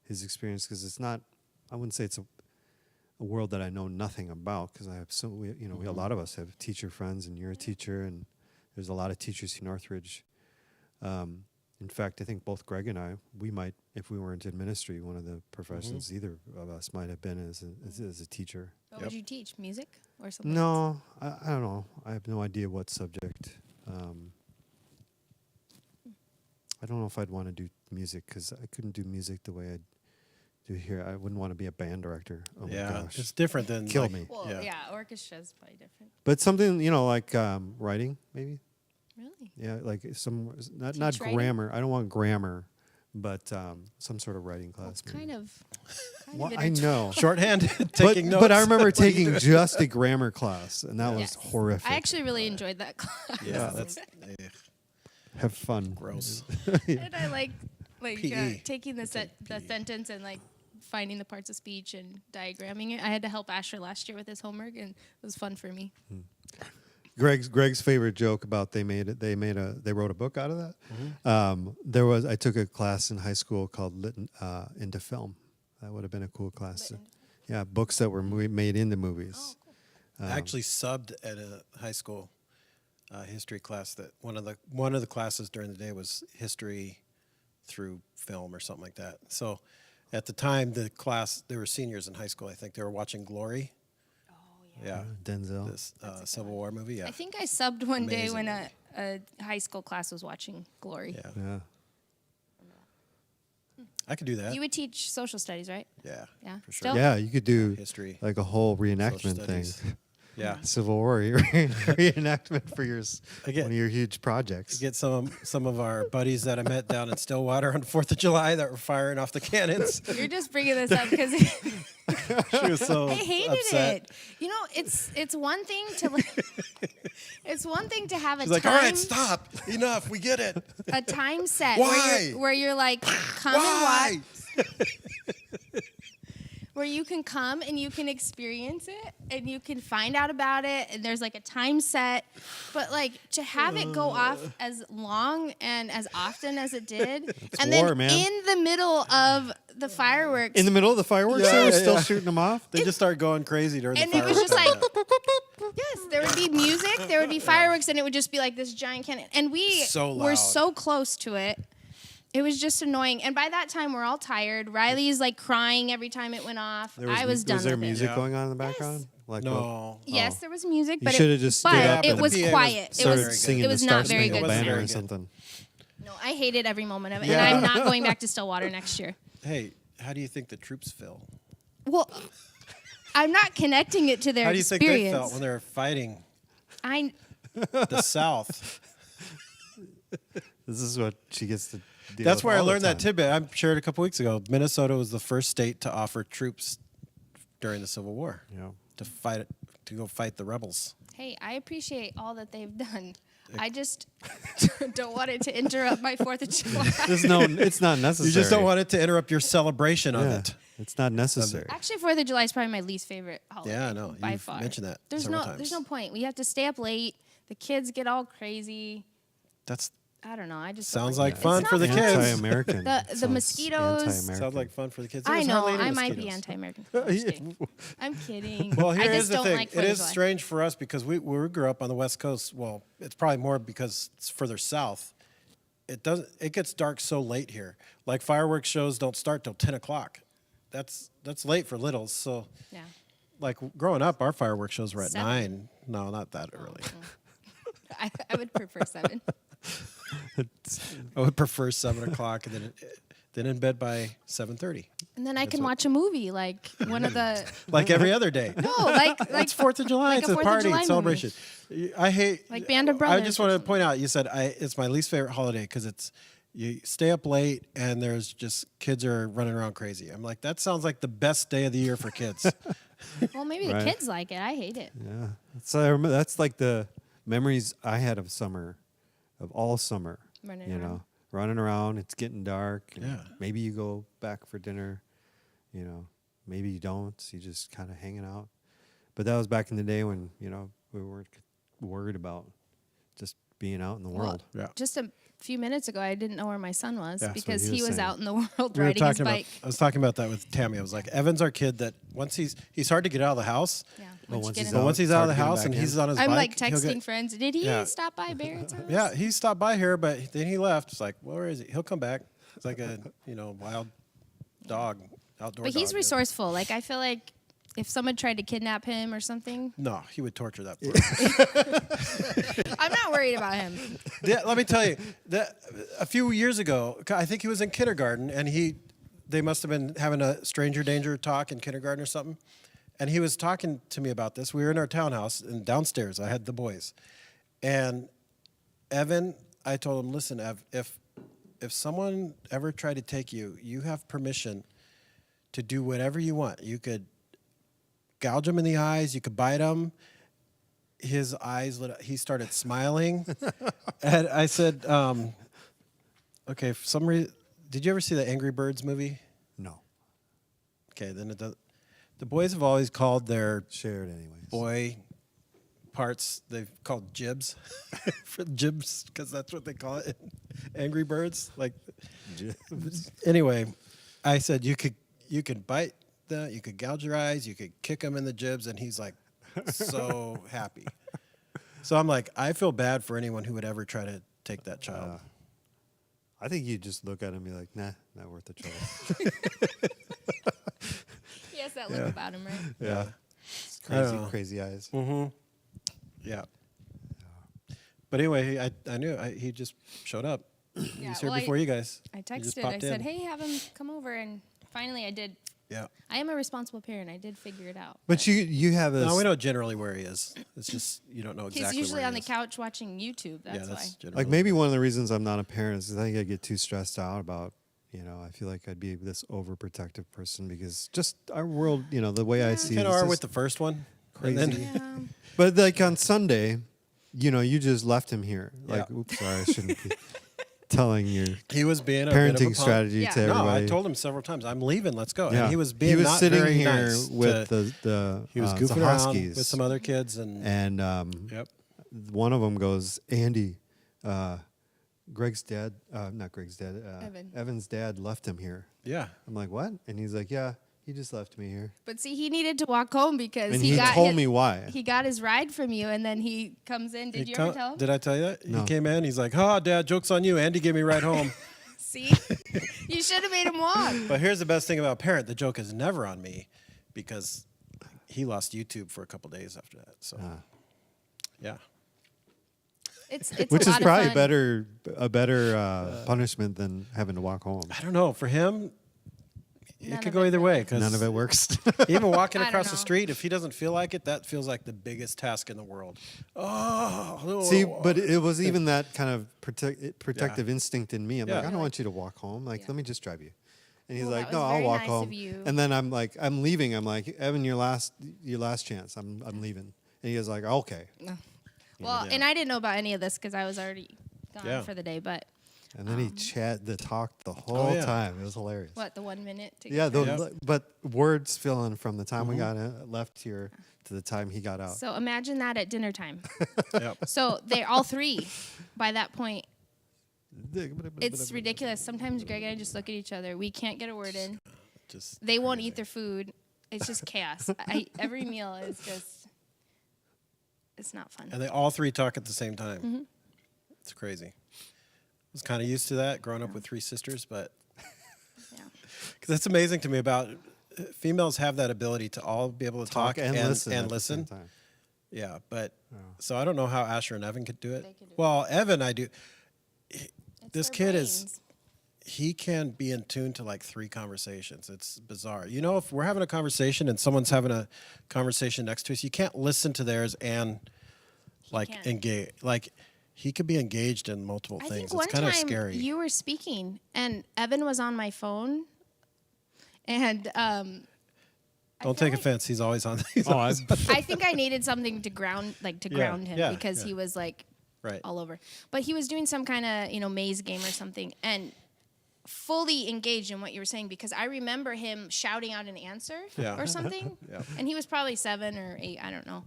his experience, because it's not. I wouldn't say it's a world that I know nothing about, because I have a lot of us have teacher friends, and you're a teacher, and there's a lot of teachers in Northridge. In fact, I think both Greg and I, we might, if we weren't in ministry, one of the professions either of us might have been as a teacher. What would you teach? Music or something? No, I don't know. I have no idea what subject. I don't know if I'd want to do music, because I couldn't do music the way I do here. I wouldn't want to be a band director. Oh my gosh. It's different than Kill like, me. Well, Yeah. yeah, orchestra's probably different. But something, like writing, maybe. Really? Yeah, like not Teach writing? grammar. I don't want grammar, but some sort of writing class. It's kind maybe. of. Well, I know. shorthand taking notes. But I remember taking just a grammar class, and that was Yes. horrific. I actually really enjoyed that class. Yeah, that's have fun. gross. And I like PE. taking the sentence and like finding the parts of speech and diagramming it. I had to help Asher last year with his homework, and it was fun for me. Greg's favorite joke about they wrote a book out of that. I took a class in high school called Lit into Film. That would have been a cool class. Yeah, books that were made into movies. Oh, I actually subbed at a high school history class. That one of the classes during the day was history through film or something like that. So at the time, the class, there were seniors in high school. I think they were watching Glory. Yeah, Denzel. this Civil War movie. Yeah, I think I subbed one day when Amazing. a high school class was watching Glory. yeah. Yeah. I could do that. You would teach social studies, right? Yeah, Yeah. for sure. Still? Yeah, you could do History, like a whole social reenactment thing. studies. Yeah, Civil War reenactment for one of your huge projects. get some of our buddies that I met down in Stillwater on 4th of July that were firing off the cannons. You're just bringing this up because She was so I hated upset. it. You know, it's one thing to like, it's one thing to have a She's time like, all right, stop, enough, we get it. a time set Why? where you're like come Why? and watch. where you can come and you can experience it and you can find out about it, and there's like a time set, but like to have it go off as long and as often as it did, and war, then man. in the middle of the fireworks, In the middle of the fireworks, Yeah, they were yeah, still yeah. shooting them off. They just start going crazy during and the it was fireworks. just like, yes, there would be music, there would be fireworks, and it would just be like this giant cannon, and we So were loud. so close to it. It was just annoying, and by that time we're all tired. Riley's like crying every time it went off. I was done Was there with music Yeah. going on in the background? Like No. it. Yes, there was music, but should have just stood but up it and was the PA was quiet. It started was singing it was the not Star very Spangled good. Wasn't Banner very or good. something. No, I hated every moment of it, Yeah. and I'm not going back to Stillwater next year. Hey, how do you think the troops feel? Well, I'm not connecting it to their How do you think experience. they felt when they were fighting I the South? This is what she gets to deal That's with where I all the learned that time. tidbit. I shared a couple weeks ago. Minnesota was the first state to offer troops during the Civil War Yeah. to go fight the rebels. hey, I appreciate all that they've done. I just don't want it to interrupt my 4th of July. It's not necessary. You just don't want it to interrupt your celebration of Yeah, it. it's not necessary. Actually, 4th of July is probably my least favorite holiday. Yeah, I know. By You've far. mentioned that There's several no, times. There's no point. We have to stay up late. The kids get all crazy. That I don't know. I just don't sounds like like it. fun It's for not the fun. kids. Anti-American. The Sounds mosquitoes- anti-American. Sounds like fun for the kids. I There's know. hardly any I might be mosquitoes. anti-American. I'm just kidding. I'm kidding. Well, I here just is the don't thing. like 4th It of is July. strange for us because we grew up on the West Coast. Well, it's probably more because it's further south. It gets dark so late here. Like fireworks shows don't start till 10 o'clock. That's late for littles. So, Yeah. like growing up, our fireworks shows were at 7. 9. No, not that early. I would prefer 7. I would prefer 7 o'clock and then in bed by 7:30, And then I can watch a movie like one of the like every other day. no, like It's 4th of July. like It's a a 4th of party, July it's celebration. I hate Like Band of I Brothers just or want to something. point out. You said it's my least favorite holiday because it's you stay up late and there's just kids are running around crazy. I'm like, that sounds like the best day of the year for kids. well, maybe the Right. kids like it. I hate it. Yeah. So I remember, that's like the memories I had of summer, of all summer. Running you around. know, running around. It's getting dark. And Yeah. Maybe you go back for dinner. You know, maybe you don't. You just kind of hanging out. But that was back in the day when we weren't worried about just being out in the world. Yeah. Just a few minutes ago, I didn't know where my son was Yeah, that's what because he he was was saying. out in the world We were riding his talking about. bike. I was talking about that with Tammy. I was like, Evan's our kid that once he's hard to get out of the house. Yeah. Well, once you get he's in- But once he's it's out hard of to the get him house back and in. he's on his I'm bike, like he'll texting get- friends. Did he Yeah. stop by Barrett's house? Yeah, he stopped by here, but then he left. It's like, where is he? He'll come back. It's like a wild dog, outdoor. But he's dog. resourceful. Like I feel like if someone tried to kidnap him or something, No, he would torture that. I'm not worried about him. Yeah, let me tell you that a few years ago, I think he was in kindergarten, and they must have been having a stranger danger talk in kindergarten or something, and he was talking to me about this. We were in our townhouse, and downstairs I had the boys, and Evan, I told him, listen, Ev, if someone ever tried to take you, you have permission to do whatever you want. You could gouge him in the eyes, you could bite him. His eyes lit up. He started smiling. And I said, okay, for some reason, did you ever see the Angry Birds movie? No. Okay, then the boys have always called their Shared anyways. boy parts, they've called jibs. For jibs, because that's what they call it in Angry Birds. Like, anyway, I said, you could bite them, you could gouge your eyes, you could kick them in the jibs, and he's like, so happy. So I'm like, I feel bad for anyone who would ever try to take that child. I think you just look at him and be like, nah, not worth the trouble. He has that look about him, right? Yeah. I don't Crazy, know. crazy eyes. Yeah. But anyway, I knew he just showed up. Yeah, He's here well, before you guys. I He just texted. I popped said, in. "Hey, have him come over," and finally, I did. Yeah. I am a responsible parent. I did figure it out. But you have this. No, we know generally where he is. It's just you don't know exactly. He's usually where on he the is. couch watching YouTube. That's Yeah, why. that's generally. Like maybe one of the reasons I'm not a parent is I think I get too stressed out about, I feel like I'd be this overprotective person because just our world, the way I see it. kind is of are just with the first one. crazy. And then, Yeah. But like on Sunday, you just left him here. Like, Yeah. oops, sorry, I shouldn't be telling your He was being a bit of a parenting punk. strategy Yeah. to No, everybody. I told him several times, I'm leaving, let's go. Yeah. And he was being not sitting very here nice with to- he was goofing around Huskies. with some other kids. And yep. One of them goes, Andy, Greg's dad, not Greg's dad, Evan's dad left him here. Yeah. I'm like, what? And he's like, yeah, he just left me here. But see, he needed to walk home because And he he got told his, me why. he got his ride from you, and then he comes in. Did you ever tell him? Did I tell you that? No. He came in, he's like, oh, Dad, joke's on you. Andy gave me a ride home. See, you should have made him walk. But here's the best thing about parent. The joke is never on me because he lost YouTube for a couple days after that. So, yeah. It's Which a is lot probably of fun. a better punishment than having to walk home. I don't know. For him, None it could of go it either way. 'Cause None of it works. even walking I don't across the know. street, if he doesn't feel like it, that feels like the biggest task in the world. Oh, See, but it was even that kind of protective instinct in me. I'm like, Yeah. I don't want you to walk home. Like, let me just drive you. And he's Well, like, that no, was I'll very walk nice home. of you. And then I'm like, I'm leaving. I'm like, Evan, your last chance. I'm leaving. And he was like, okay. Well, and I didn't know about any of this because I was already gone Yeah. for the day. But And then he talked the whole yeah. time. It was hilarious. what, the 1 minute? To Yeah, Yep. but words filling from the time we got left here to the time he got out. So imagine that at dinner time. Yep. So they're all three. By that point, it's ridiculous. Sometimes Greg and I just look at each other. We can't get a word in. Just They won't eat their food. It's just chaos. Every meal is just, it's not fun. And they all three talk at the same time. Mm-hmm. It's crazy. I was kind of used to that growing up with three sisters, but Yeah. because that's amazing to me about females have that ability to all be able to talk and listen. and at the same listen. time. Yeah, but so I don't know how Asher and Evan could do it. They could do it. Well, Evan, I do. It's This their kid brains. is. He can be in tune to like 3 conversations. It's bizarre. You know, if we're having a conversation and someone's having a conversation next to us, you can't listen to theirs and like can't. engage. Like he could be engaged in multiple I things. think one It's kind of time scary. you were speaking and Evan was on my phone, and Don't take offense. He's always on. He's Oh, always on. I think I needed something to ground him yeah, because yeah. he was like Right. all over. But he was doing some kind of maze game or something and fully engaged in what you were saying because I remember him shouting out an answer Yeah. or something, Yeah. and he was probably 7 or 8, I don't know.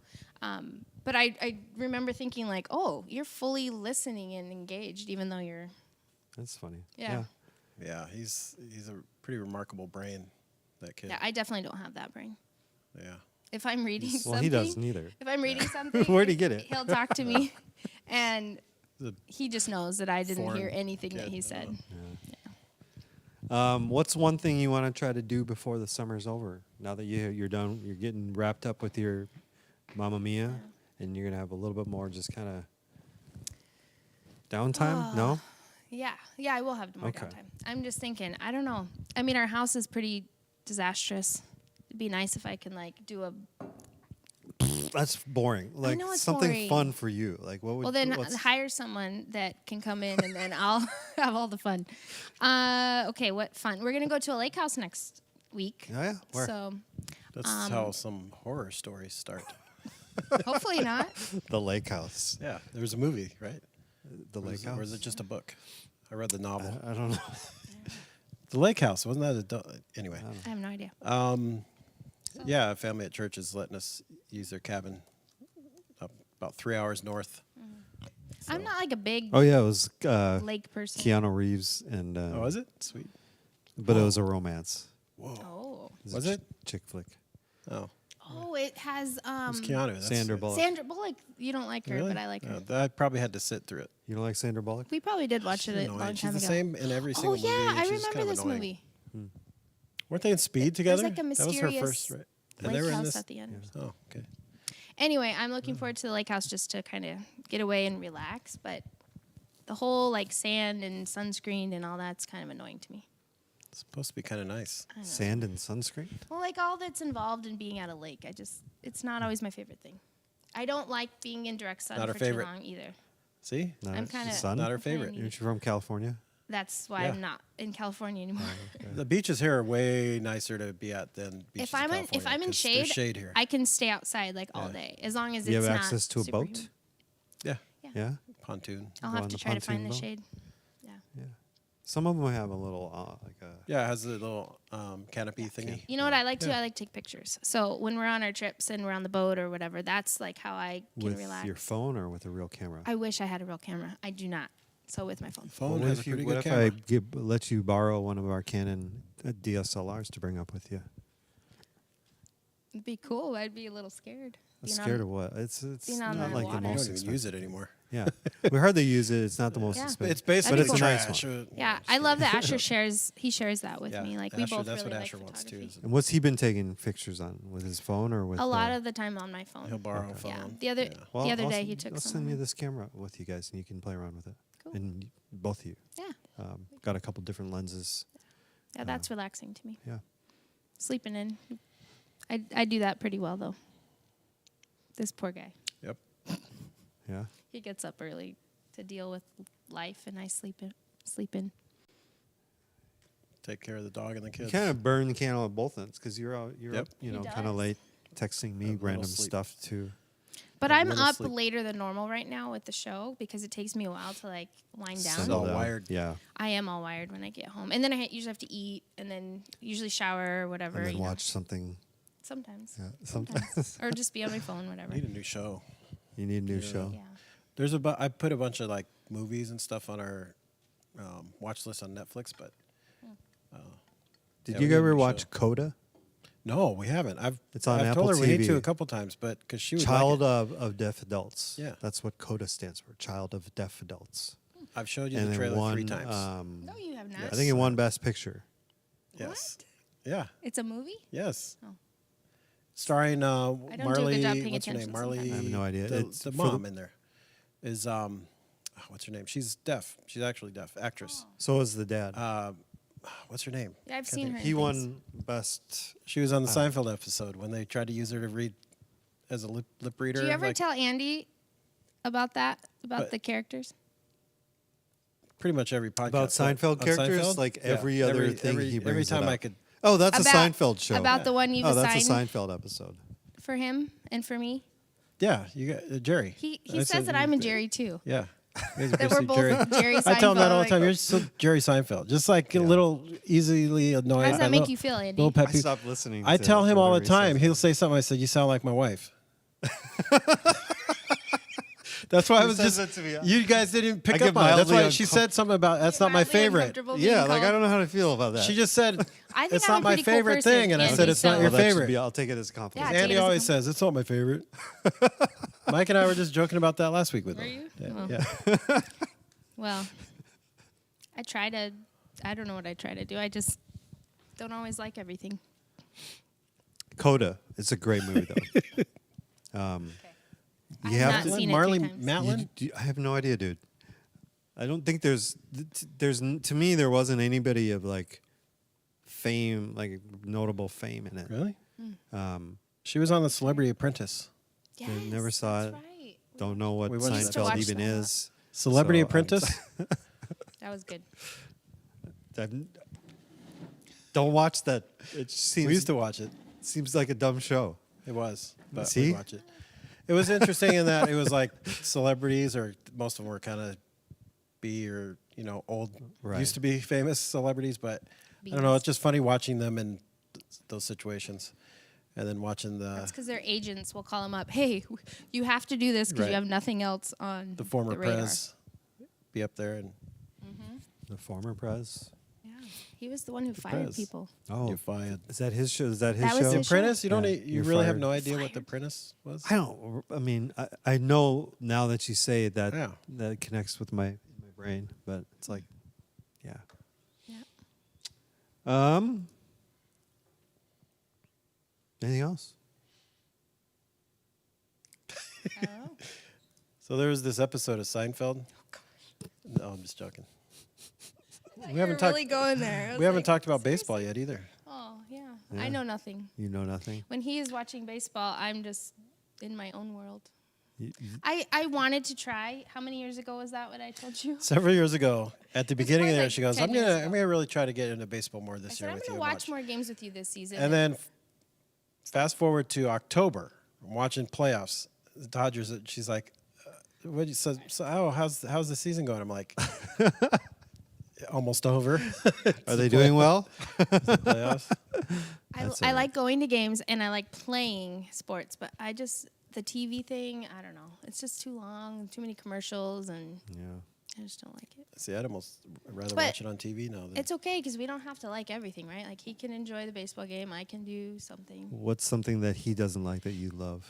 But I remember thinking like, oh, you're fully listening and engaged, even though you're That's funny. Yeah. Yeah, he's a pretty remarkable brain. That kid. yeah. I definitely don't have that brain. Yeah. If I'm reading Well, something, he doesn't either. If I'm reading something, Where'd he get it? He'll talk to me, and The he just knows that I didn't hear foreign anything that kid. he said. What's one thing you want to try to do before the summer's over? Now that you're done, you're getting wrapped up with your Mamma Mia, and you're gonna have a little bit more just kind of downtime. No, Yeah, I will have more Okay. downtime. I'm just thinking. I don't know. I mean, our house is pretty disastrous. It'd be nice if I can like do a. that's boring. Like know it's something boring. fun for you. Like what would? Well, then what's- hire someone that can come in, and then I'll have all the fun. Okay, what fun? We're gonna go to a lake house next week. Oh, yeah? Where? So That's how some horror stories start. hopefully not. the lake house. Yeah, there was a movie, right? The lake Or is house. it just a book? I read the novel. I don't know. The Lake House, wasn't that anyway? I have no idea. Yeah, a family at church is letting us use their cabin up about 3 hours north. I'm not like a big Oh yeah, it was lake person. Keanu Reeves and. Oh, was it? Sweet. But it was a romance. Oh. It Was a it? chick flick? Oh, Oh, it has it was Keanu. That's Sandra it. Bullock. Sandra Bullock. You don't like her, Really? but I like her. I probably had to sit through it. You don't like Sandra Bullock? We probably did watch it a Annoying. long She's time the ago. same in every single Oh movie. yeah, and I she's remember kind of this annoying. movie. Weren't they in Speed together? There's like a that was her mysterious first, right? And they lake were in house this. at the end. Oh, okay. Anyway, I'm looking forward to the lake house just to kind of get away and relax. But the whole like sand and sunscreen and all that's kind of annoying to me. It's supposed to be kind of nice. I don't know. Sand and sunscreen? Well, like all that's involved in being at a lake, it's not always my favorite thing. I don't like being in direct sun Not her for favorite. too long either. See? No, I'm it's kinda- the sun? Not her I'm kinda favorite. needy. Aren't you from California? That's why Yeah. I'm not in California anymore. The beaches here are way nicer to be at than beaches If I'm in in California. 'cause there's shade here. I can stay outside like all Yeah. day as long as Do you it's have not access to a super boat? humid. Yeah, Yeah? pontoon. I'll Go have on to the try to find pontoon the boat? shade. Yeah. Some of them have a little like a. Yeah, it has a little canopy thingy. You know what I like to? I like to take pictures. So when we're on our trips and we're on the boat or whatever, that's like how I can With relax. your phone or with a real camera? I wish I had a real cammra. I do not. So with my phone. Phone what has if a pretty what good if camera. I let you borrow one of our Canon DSLRs to bring up with you? It'd be cool. I'd be a little scared. Being Scared on- of what? It's being on not the like water. the I most don't even expensive. use it anymore. Yeah, we hardly use it. It's not the most Yeah. expensive. It's basically That'd be trash. cool. Yeah, I love that Asher shares. He shares that with Yeah, me. Like Asher, we both that's really what like Asher wants too. photography. And what's he been taking pictures on? With his phone or with A lot of the time on my phone. He'll borrow a phone. Yeah. The other Well, the other I'll day s- he took I'll some. send on you mine. this camera with you guys, and you can play around with it. Cool. And both of you Yeah. got a couple different lenses. Yeah, that's relaxing to me. Yeah. Sleeping in. I do that pretty well though. This poor guy. Yep. Yeah. He gets up early to deal with life, and I sleep in. Take care of the dog and the You kids. kind of burn the candle at both ends because you're Yep. up, you know, He kind of does. late texting me little random sleep. stuff too. But A I'm little up sleep. later than normal right now with the show because it takes me a while to like wind down. Settle. all down. wired. Yeah. I am all wired when I get home, and then I usually have to eat, and then usually shower or whatever. And then you know. watch something. Sometimes. Yeah. Sometimes. Or just be on my phone, whatever. I need a new show. You need a new show. Yeah. There's I put a bunch of like movies and stuff on our watch list on Netflix, but Did Yeah, you we need a ever new watch show. Coda? no, we haven't. It's on I've Apple told her we need TV. to a couple times, but because she would Child like it. of Deaf Adults. Yeah. That's what Coda stands for. Child of Deaf Adults. I've showed you And the it trailer won, 3 times. No, you have not. I think it won Best Picture. yes. Yeah. It's a movie? Yes. Oh. Starring don't do a Marley. good job paying What's her name? attention Marley. sometimes. I have no idea. The, It's the for mom the- in there is what's her name? She's deaf. She's actually deaf. Actress. So is the dad. What's her name? Yeah, I've Can't seen think. her. He in things. won Best. She was on the Seinfeld episode when they tried to use her to read as a lip reader. Do you ever like, tell Andy about that? About But- the characters? pretty much every podcast About Seinfeld on characters? Seinfeld? Like Yeah. every other thing every, he every brings it time I up. could. Oh, that's About- a Seinfeld show. About the one you've Oh, that's a assigned Seinfeld episode. for him and for me? Yeah, you got Jerry. He I says said that I'm a Jerry too. Yeah. He's That we're basically both Jerry. Jerry Seinfeld. I tell him that all the like, time. You're so Jerry Seinfeld. Just like a little easily annoyed. How does that make little- you feel, Andy? Little pet I peeve. stopped listening. I to tell him all the whatever he says. time. He'll say something. I said, "You sound like my wife." That's why I was says just. that to me? You guys didn't pick I up get on it. That's mildly why she said something about that's not my Mildly favorite. uncomfortable being Yeah, like I called- don't know how to feel about that. She just said I think it's I'm not a my pretty cool favorite person, thing, and I Andy, said it's not so- your Well, that should favorite. be- I'll take it as a compliment. Yeah, Andy take it as a always says it's not my favorite. Mike and I were just joking about that last week with Were him. you? Yeah, Oh. yeah. Well, I don't know what I try to do. I just don't always like everything. Coda. It's a great movie though. I You have have not to- seen it Marley 3 times. Matlin. I have no idea, dude. I don't think there's to me there wasn't anybody of like fame, like notable fame in it. Really? Um, She was on the Celebrity Apprentice. Yes, never saw that's it. Right. don't know what We watched used to Seinfeld watch even that. is. Celebrity So, Apprentice. That was good. Don't watch that. It We seems used to watch it. seems like a dumb show. It was, but See? we watch it. It was interesting in that it was like celebrities, or most of them were kind of B or old, Right. used to be famous celebrities. But I don't know. Bs. It's just funny watching them in those situations, and then watching That's because their agents will call them up. Hey, you have to do this because Right. you have nothing else on the former the radar. prez be up there and The former prez. Yeah, he was the one who fired Prez. people. Oh, you fired. is that his show? Is that his That was show? his show. Apprentice? You don't. Yeah, You you're really have fired. no idea what the Apprentice was. I don't. I mean, I know now that you say it, that Yeah. that connects with my brain, but it's like, yeah. Yeah. Anything else? So there was this episode of Seinfeld. No, I'm just joking. We haven't talked. going there. We haven't talked about baseball yet either. Oh yeah. Yeah. I know nothing. You know nothing. When he is watching baseball, I'm just in my own world. You- I wanted to try. How many years ago was that? What I told you? Several years ago, at the beginning probably there, like she goes, 10 "I'm years gonna, ago. I'm gonna really try to get into baseball more I this said year I'm with you." gonna and watch more games with you this season. And then, fast forward to October, I'm watching playoffs. The Dodgers. She's like, "What?" So how's the season going? I'm like, almost over. Are they doing well? Playoffs. I like going to games and I like playing sports, but the TV thing, I don't know. It's just too long, too many commercials, and Yeah. I just don't like it. See, I'd almost rather But watch it on TV now. Than, It's okay because we don't have to like everything, right? Like he can enjoy the baseball game, I can do something. What's something that he doesn't like that you love?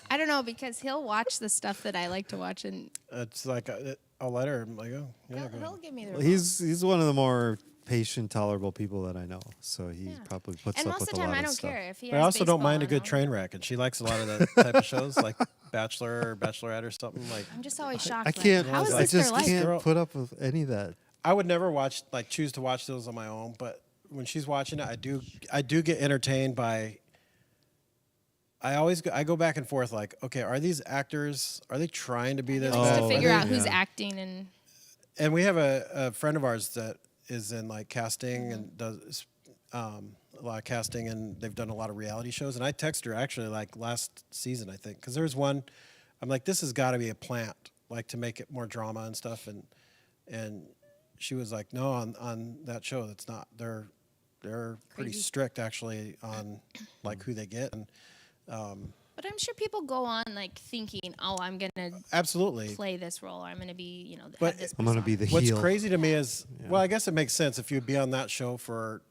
I don't know because he'll watch the stuff that I like to watch, and it's like I'll let her. I'm like, oh, yeah, go he'll ahead. give me the. Well, remote. he's one of the more patient, tolerable people that I know. So he probably puts And up most with of the a time, lot I of don't stuff. care if he. But I has also don't mind a baseball good on. train wreck, and she likes a lot of that type of shows, like Bachelor or Bachelorette or something. Like, I'm just always shocked. I like, can't. How is I this just their life? can't Girl- put up with any of that. I would never choose to watch those on my own, but when she's watching it, I do get entertained by. I go back and forth like, okay, are these actors, are they trying to be this He likes bad? to Oh, figure Are out they- who's yeah. acting and. And we have a friend of ours that is in like casting and does a lot of casting, and they've done a lot of reality shows. And I text her actually like last season, I think, because there's one. I'm like, this has got to be a plant, like to make it more drama and stuff. And she was like, no, on that show, that's not. They're pretty Crazy. strict actually on like who they get, and But I'm sure people go on like thinking, "Oh, I'm gonna absolutely. play this role, or I'm gonna be, But have this." I'm gonna be persona." the What's heel. crazy to me is, well, I guess it makes sense if you'd be on that show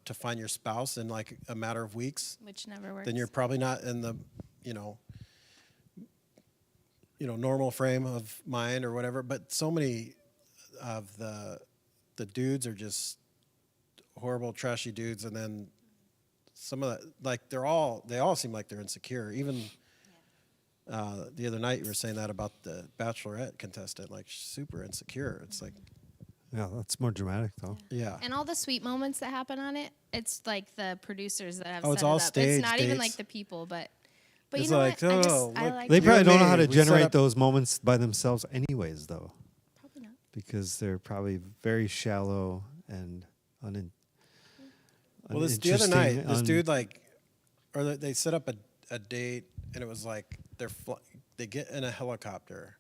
to find your spouse in like a matter of weeks, which never works. then you're probably not in the, normal frame of mind or whatever. But so many of the dudes are just horrible, trashy dudes, and then some of the like they all seem like they're insecure. Even the other night you were saying that about the Bachelorette contestant, like super insecure. It's like, Yeah, that's more dramatic though. yeah. And all the sweet moments that happen on it, it's like the producers that have Oh, set it's it all up. It's staged not even dates? like the people, but It's you know like, what? I oh, I look, like They it. probably and don't know me, how to we set generate up- those moments by themselves, anyways, though, Probably not. because they're probably very shallow and Well, the other night, this uninteresting, dude they set up a date, and it was like they get in a helicopter,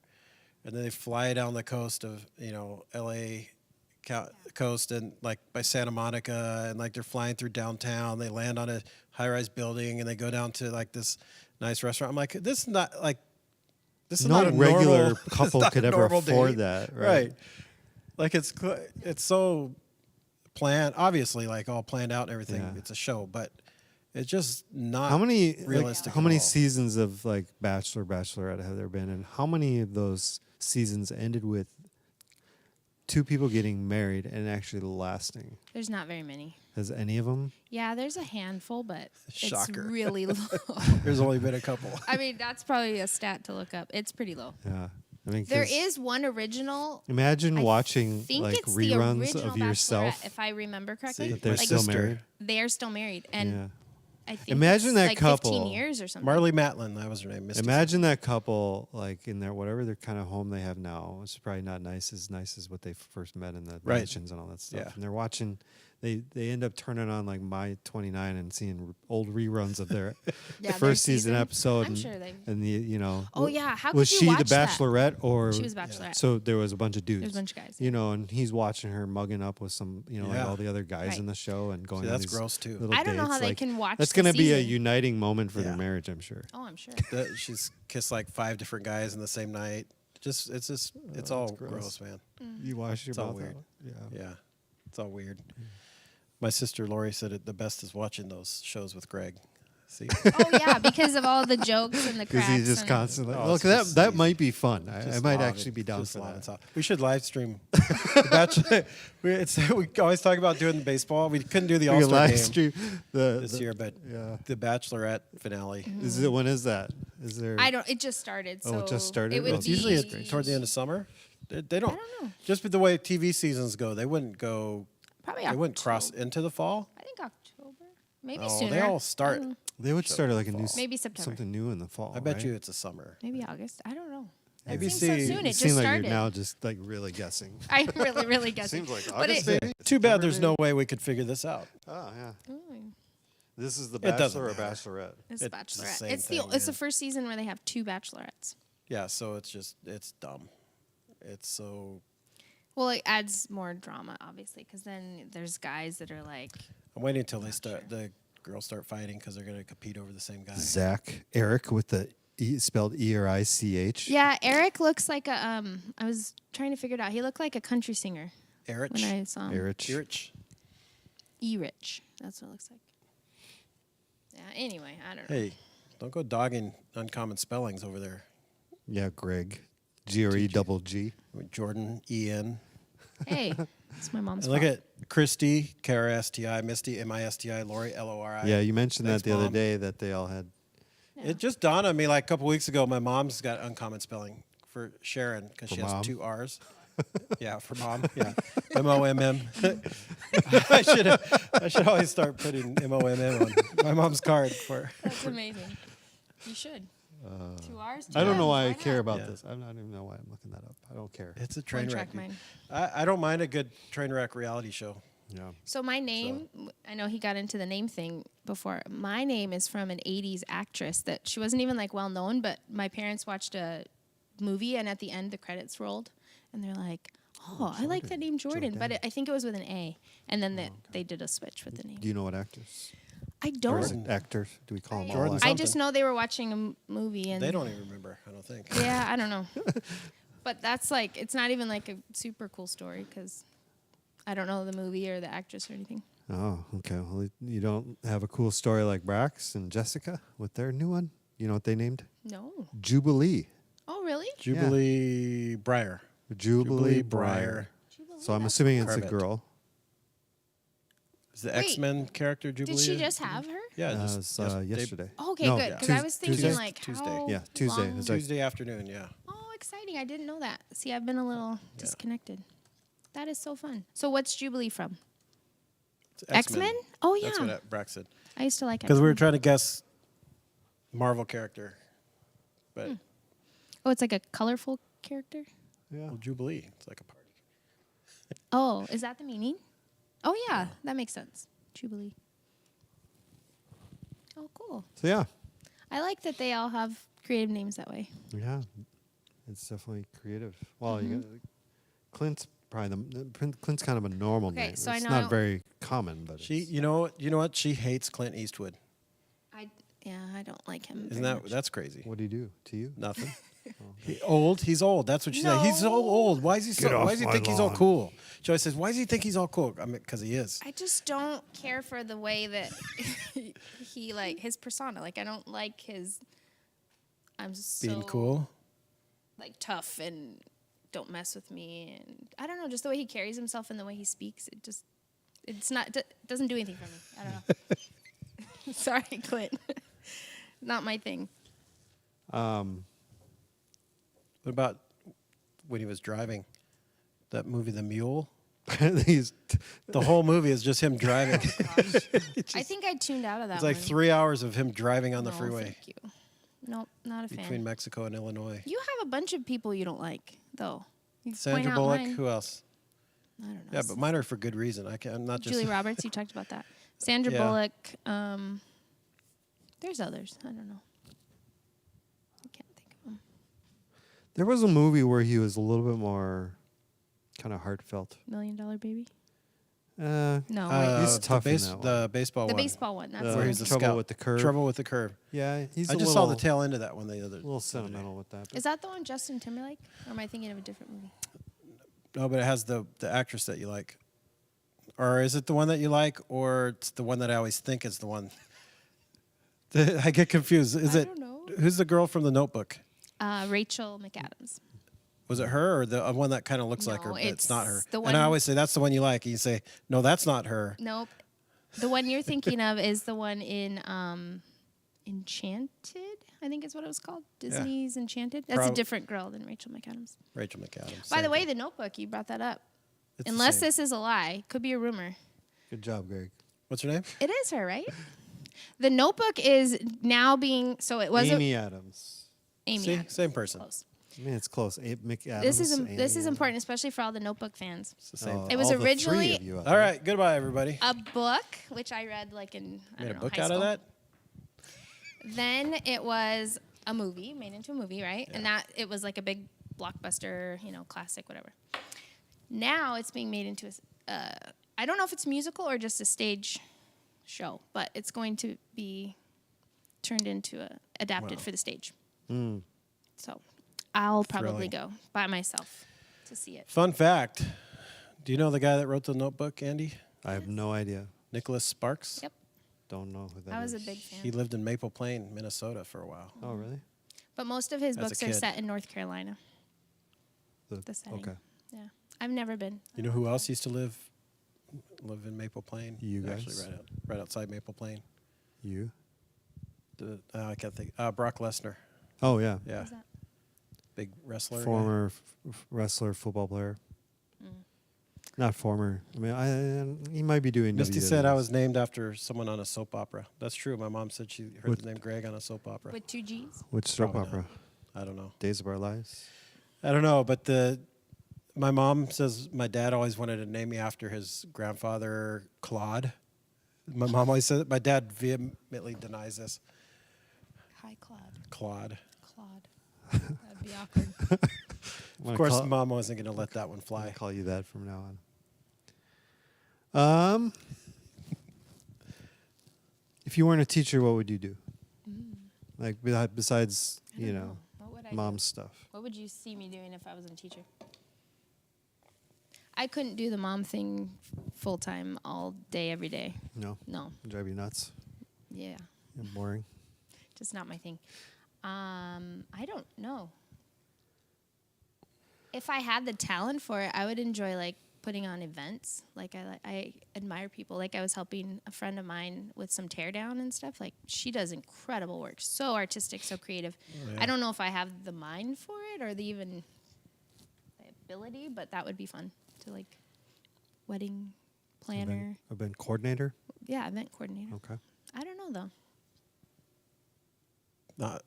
and then they fly down the coast of L.A. Coast and like by Santa Monica, and like they're flying through downtown. They land on a high-rise building, and they go down to like this nice restaurant. I'm like, this is not like this is no not a regular normal, couple it's not could a ever normal afford date. that, Right. Like it's so planned, obviously, like all planned out and everything. Yeah. It's a show, but it's just not How many realistic. how at many all. seasons of like Bachelor, Bachelorette have there been, and how many of those seasons ended with two people getting married and actually lasting? There's not very many. Has any of them? Yeah, there's a handful, but Shocker. it's really low. There's only been a couple. I mean, that's probably a stat to look up. It's pretty low. Yeah, I mean, There 'cause is one original. Imagine I watching think like it's the reruns original of yourself. Bachelorette, if I remember correctly. See, that they're my still sister, married. They are still married, and Yeah. I think Imagine it's that like couple. 15 years or something. Marley Matlin, that was her name. Misty. Imagine that couple, like in their whatever their kind of home they have now. It's probably not nice as what they first met in the Right. mansions and all that stuff. Yeah. And they're watching. They end up turning on like My 29 and seeing old reruns of their Yeah, their first season episode. I'm and, sure they. and the Oh yeah, how was could she you the watch that? Bachelorette or She was Bachelorette. So there was a bunch of dudes. There's a bunch of guys. And he's watching her mugging up with some, like Yeah. all the other guys Right. in the show and going. See, on that's these gross, too. little I don't know dates. how they Like, can watch That's the going to be a season. uniting moment for their Yeah. marriage, I'm sure. Oh, I'm sure. She's kissed like 5 different guys in the same night. It's all gross, man. You wash your It's all mouth weird. out. Yeah. Yeah, it's all weird. My sister Lori said the best is watching those shows with Greg. See, Oh yeah, because of all the jokes and the Because cracks. he's just and- constantly. Oh, Look, it's that just- that might be fun. I Just might love actually it. be down Just for love that. it. So- We should live stream the Bachelor. We always talk about doing the baseball. We couldn't do the We All can Star live game stream this year, but yeah. the Bachelorette finale. Is it when is that? Is there? I don't. It just started. So Oh, it just started? It would Oh, It's be, usually toward the end of summer. They don't. I don't know. Just with the way TV seasons go, they wouldn't go. Probably They wouldn't cross October. into the fall. I think October. Maybe Oh, sooner. they all start. They would start like a new Maybe September. something new in the fall. I bet right? you it's a summer. Maybe August. I don't know. That ABC seems so soon. You It seem just like started. you're now just like really guessing. I'm really guessing. Seems like But August. it- maybe? Too bad there's September, no way we could figure this out. maybe? Oh yeah. Mm, This is the It doesn't Bachelor or matter. Bachelorette. It's It's the Bachelorette. same It's thing, it's the man. first season where they have 2 bachelorettes. Yeah, so it's dumb. It's so Well, it adds more drama, obviously, because then there's guys that are like, I'm waiting until the girls start fighting because they're going to compete over the same guy. Eric with the E, spelled E-R-I-C-H. yeah, Eric looks like a, I was trying to figure it out. He looked like a country singer Erich. when I saw him. Erich. Erich. E-Rich. That's what it looks like. Yeah, anyway, I don't know. Hey, don't go dogging uncommon spellings over there. Yeah, Greg. G-R-E-double-G. Jordan, E-N. Hey, it's my mom's And look fault. at Christy, K-R-S-T-I, Misty, M-I-S-T-I, Lori, L-O-R-I. Yeah, you mentioned Thanks, that the other Mom. day that they all had. It just dawned on me like a couple weeks ago. My mom's got uncommon spelling for Sharon because she For Mom? has 2 R's. Yeah, for mom. Yeah, M-O-M-M. I should always start putting M-O-M-M on my mom's card for. That's amazing. You should. 2 R's? I don't know why I not? care about Yeah. this. I don't even know why I'm looking that up. I don't care. It's a One train track wreck. mind. I don't mind a good train wreck reality show. Yeah. So my name, I know he got into the name thing before. My name is from an 80s actress that she wasn't even like well known, but my parents watched a movie and at the end the credits rolled and they're like, oh, I like that name Jordan. But I think it was with an A. And then they did a switch with the name. Do you know what actors? I Or is don't. it actors? Do we call them all Jordan actors? I just know they were watching a movie and They don't even remember. I don't think. yeah, I don't know. But that's like, it's not even like a super cool story because I don't know the movie or the actress or anything. Oh, okay. Well, you don't have a cool story like Brax and Jessica with their new one? You know what they named? No. Jubilee. Oh, really? Jubilee Breyer. Jubilee Breyer. Breyer. So I'm assuming it's a Correct. girl. Is the Wait, X-Men character Jubilee? Did she just have her? Yeah, It just was they- yesterday. Oh, okay, No, good. Because Tues- I was thinking Tuesday? like Tuesday. how Yeah, Tuesday. long- It's like- Tuesday afternoon. Yeah. Oh, exciting! I didn't know that. See, I've been a little disconnected. That is so fun. So, what's Jubilee from? It's X-Men? Oh yeah, That's what Brax said. I used to like Because we were X-Men. trying to guess Marvel character, but Oh, it's like a colorful character. Yeah. well, Jubilee. It's like a party. Oh, is that the meaning? Oh yeah, that makes sense. Jubilee. Oh, cool. So yeah. I like that they all have creative names that way. Yeah. It's definitely creative. Well, Mm-hmm. you got Clint's probably Clint's kind of a normal Okay, name. so I it's know not very common, but She, it's- you know what? She hates Clint Eastwood. I don't like him. Isn't very that much. that's crazy? what do you do to you? Nothing. Old. He's old. That's what she said. He's so old. Why is he so? off Why does he my think he's all lawn. cool? She always says, "Why does he think he's all cool?" I mean, because he is. I just don't care for the way that he like his persona. Like I don't like his. I'm so Being cool. like tough and don't mess with me, and I don't know, just the way he carries himself and the way he speaks. It's not it doesn't do anything for me. I don't know. Sorry, Clint. Not my thing. What about when he was driving that movie, The Mule? He's The whole movie is just him driving. I think I tuned out of that. It's like one. 3 hours of him driving on the No, freeway Thank you. Nope, not a fan. between Mexico and Illinois. You have a bunch of people you don't like, though. You point Sandra out Bullock. mine. Who else? I don't know. Yeah, but mine are for good reason. I'm not just. Julie Roberts, you talked about that. Sandra Yeah. Bullock. There's others. I don't know. I can't think of them. There was a movie where he was a little bit more kind of heartfelt. $1 Million Baby? No, No, He's tough in that one. The baseball wait. The one. baseball one. That's Uh, the Where one. he's the Trouble scout. with the Curve. Trouble with the curve. Yeah, he's I a just little, saw the tail end of that one the other. a little sentimental with that. but- Is that the one Justin Timberlake? Or am I thinking of a different movie? No, but it has the actress that you like. Or is it the one that you like, or it's the one that I always think is the one? I get confused. Is I it? don't know. Who's the girl from The Notebook? Rachel McAdams. Was it her or the one that kind of looks like her, No, but it's not her? it's the And one- I always say that's the one you like, and you say no, that's not her. Nope. The one you're thinking of is the one in Enchanted, I think is what it was called. Disney's Enchanted. That's a different girl than Rachel McAdams. Rachel McAdams. By the same way, thing. The Notebook, you brought that up. It's the Unless same. this is a lie, could be a rumor. Good job, Greg. What's her name? It is her, right? The Notebook is now being so it was Amy Adams. Amy. See, Adams. same person. Close. I mean, it's close. McAdams. This is Amy this is Adams. important, especially for all the Notebook fans. It's the same. Oh, It was all the three originally of you out All there. right, goodbye, everybody. a book, which I read like in I Made don't a know, book high out school. of that. Then it was a movie, made into a movie, right? And that it was like a big blockbuster, classic, whatever. Now it's being made into I don't know if it's musical or just a stage show, but it's going to be turned into adapted for the stage. So I'll probably Thrilling. go by myself to see it. Fun fact. Do you know the guy that wrote the Notebook, Andy? I have no idea. Nicholas Sparks? Yep, Don't know who that is. I was a big fan. He lived in Maple Plain, Minnesota for a while. Oh, really? But most of his As a books are kid. set in North Carolina. The setting. Okay. Yeah, I've never been. You know who else used to live in Maple Plain? You guys? Actually, right outside Maple Plain. You? I can't think. Brock Lesnar. Oh, yeah. Yeah. Who's that? Big wrestler. Former wrestler, football player. Not former. I mean, he might be doing. Misty said I WWEs. was named after someone on a soap opera. That's true. My mom said she heard What- the name Greg on a soap opera. With 2 G's. Which soap Probably opera? not. I don't know. Days of Our Lives. I don't know, but my mom says my dad always wanted to name me after his grandfather, Claude. My mom always said it. My dad vehemently denies this. Hi, Claude. Claude. That'd be awkward. Of course, mom wasn't going to let that one I'll fly. call you that from now on. If you weren't a teacher, what would you do? Like besides, you know, What would I mom's stuff. What would you see me doing if I wasn't a teacher? I couldn't do the mom thing full time all day, every day. No, No. drive you nuts. Yeah. You're boring. Just not my thing. I don't know. If I had the talent for it, I would enjoy like putting on events. Like I admire people. Like I was helping a friend of mine with some teardown and stuff. Like she does incredible work. So artistic, so creative. I don't know if I have the mind for it or the ability, but that would be fun to like wedding planner. Event coordinator. Yeah, event coordinator. Okay. I don't know though. Not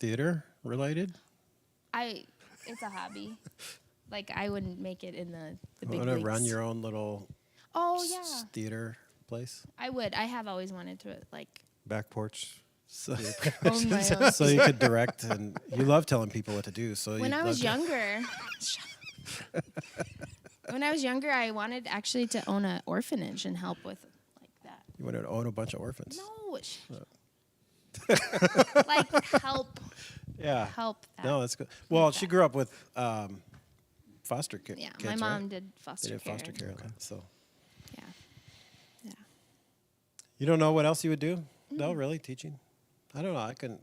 theater related? It's a hobby. Like I wouldn't make it in the You big want to leagues. run your own little Oh yeah, theater place? I would. I have always wanted to like Back porch. So, own my own. so you could direct, and you love telling people what to do. So When you'd I was love to- younger, when I was younger, I wanted actually to own an orphanage and help with like that. you wanted to own a bunch of orphans. No, like help Yeah. that. No, that's good. Well, she grew up with foster kids. Yeah, right? my mom did They foster did care. foster care. So Yeah, yeah. you don't know what else you would do? No, really, teaching. I don't know. I couldn't.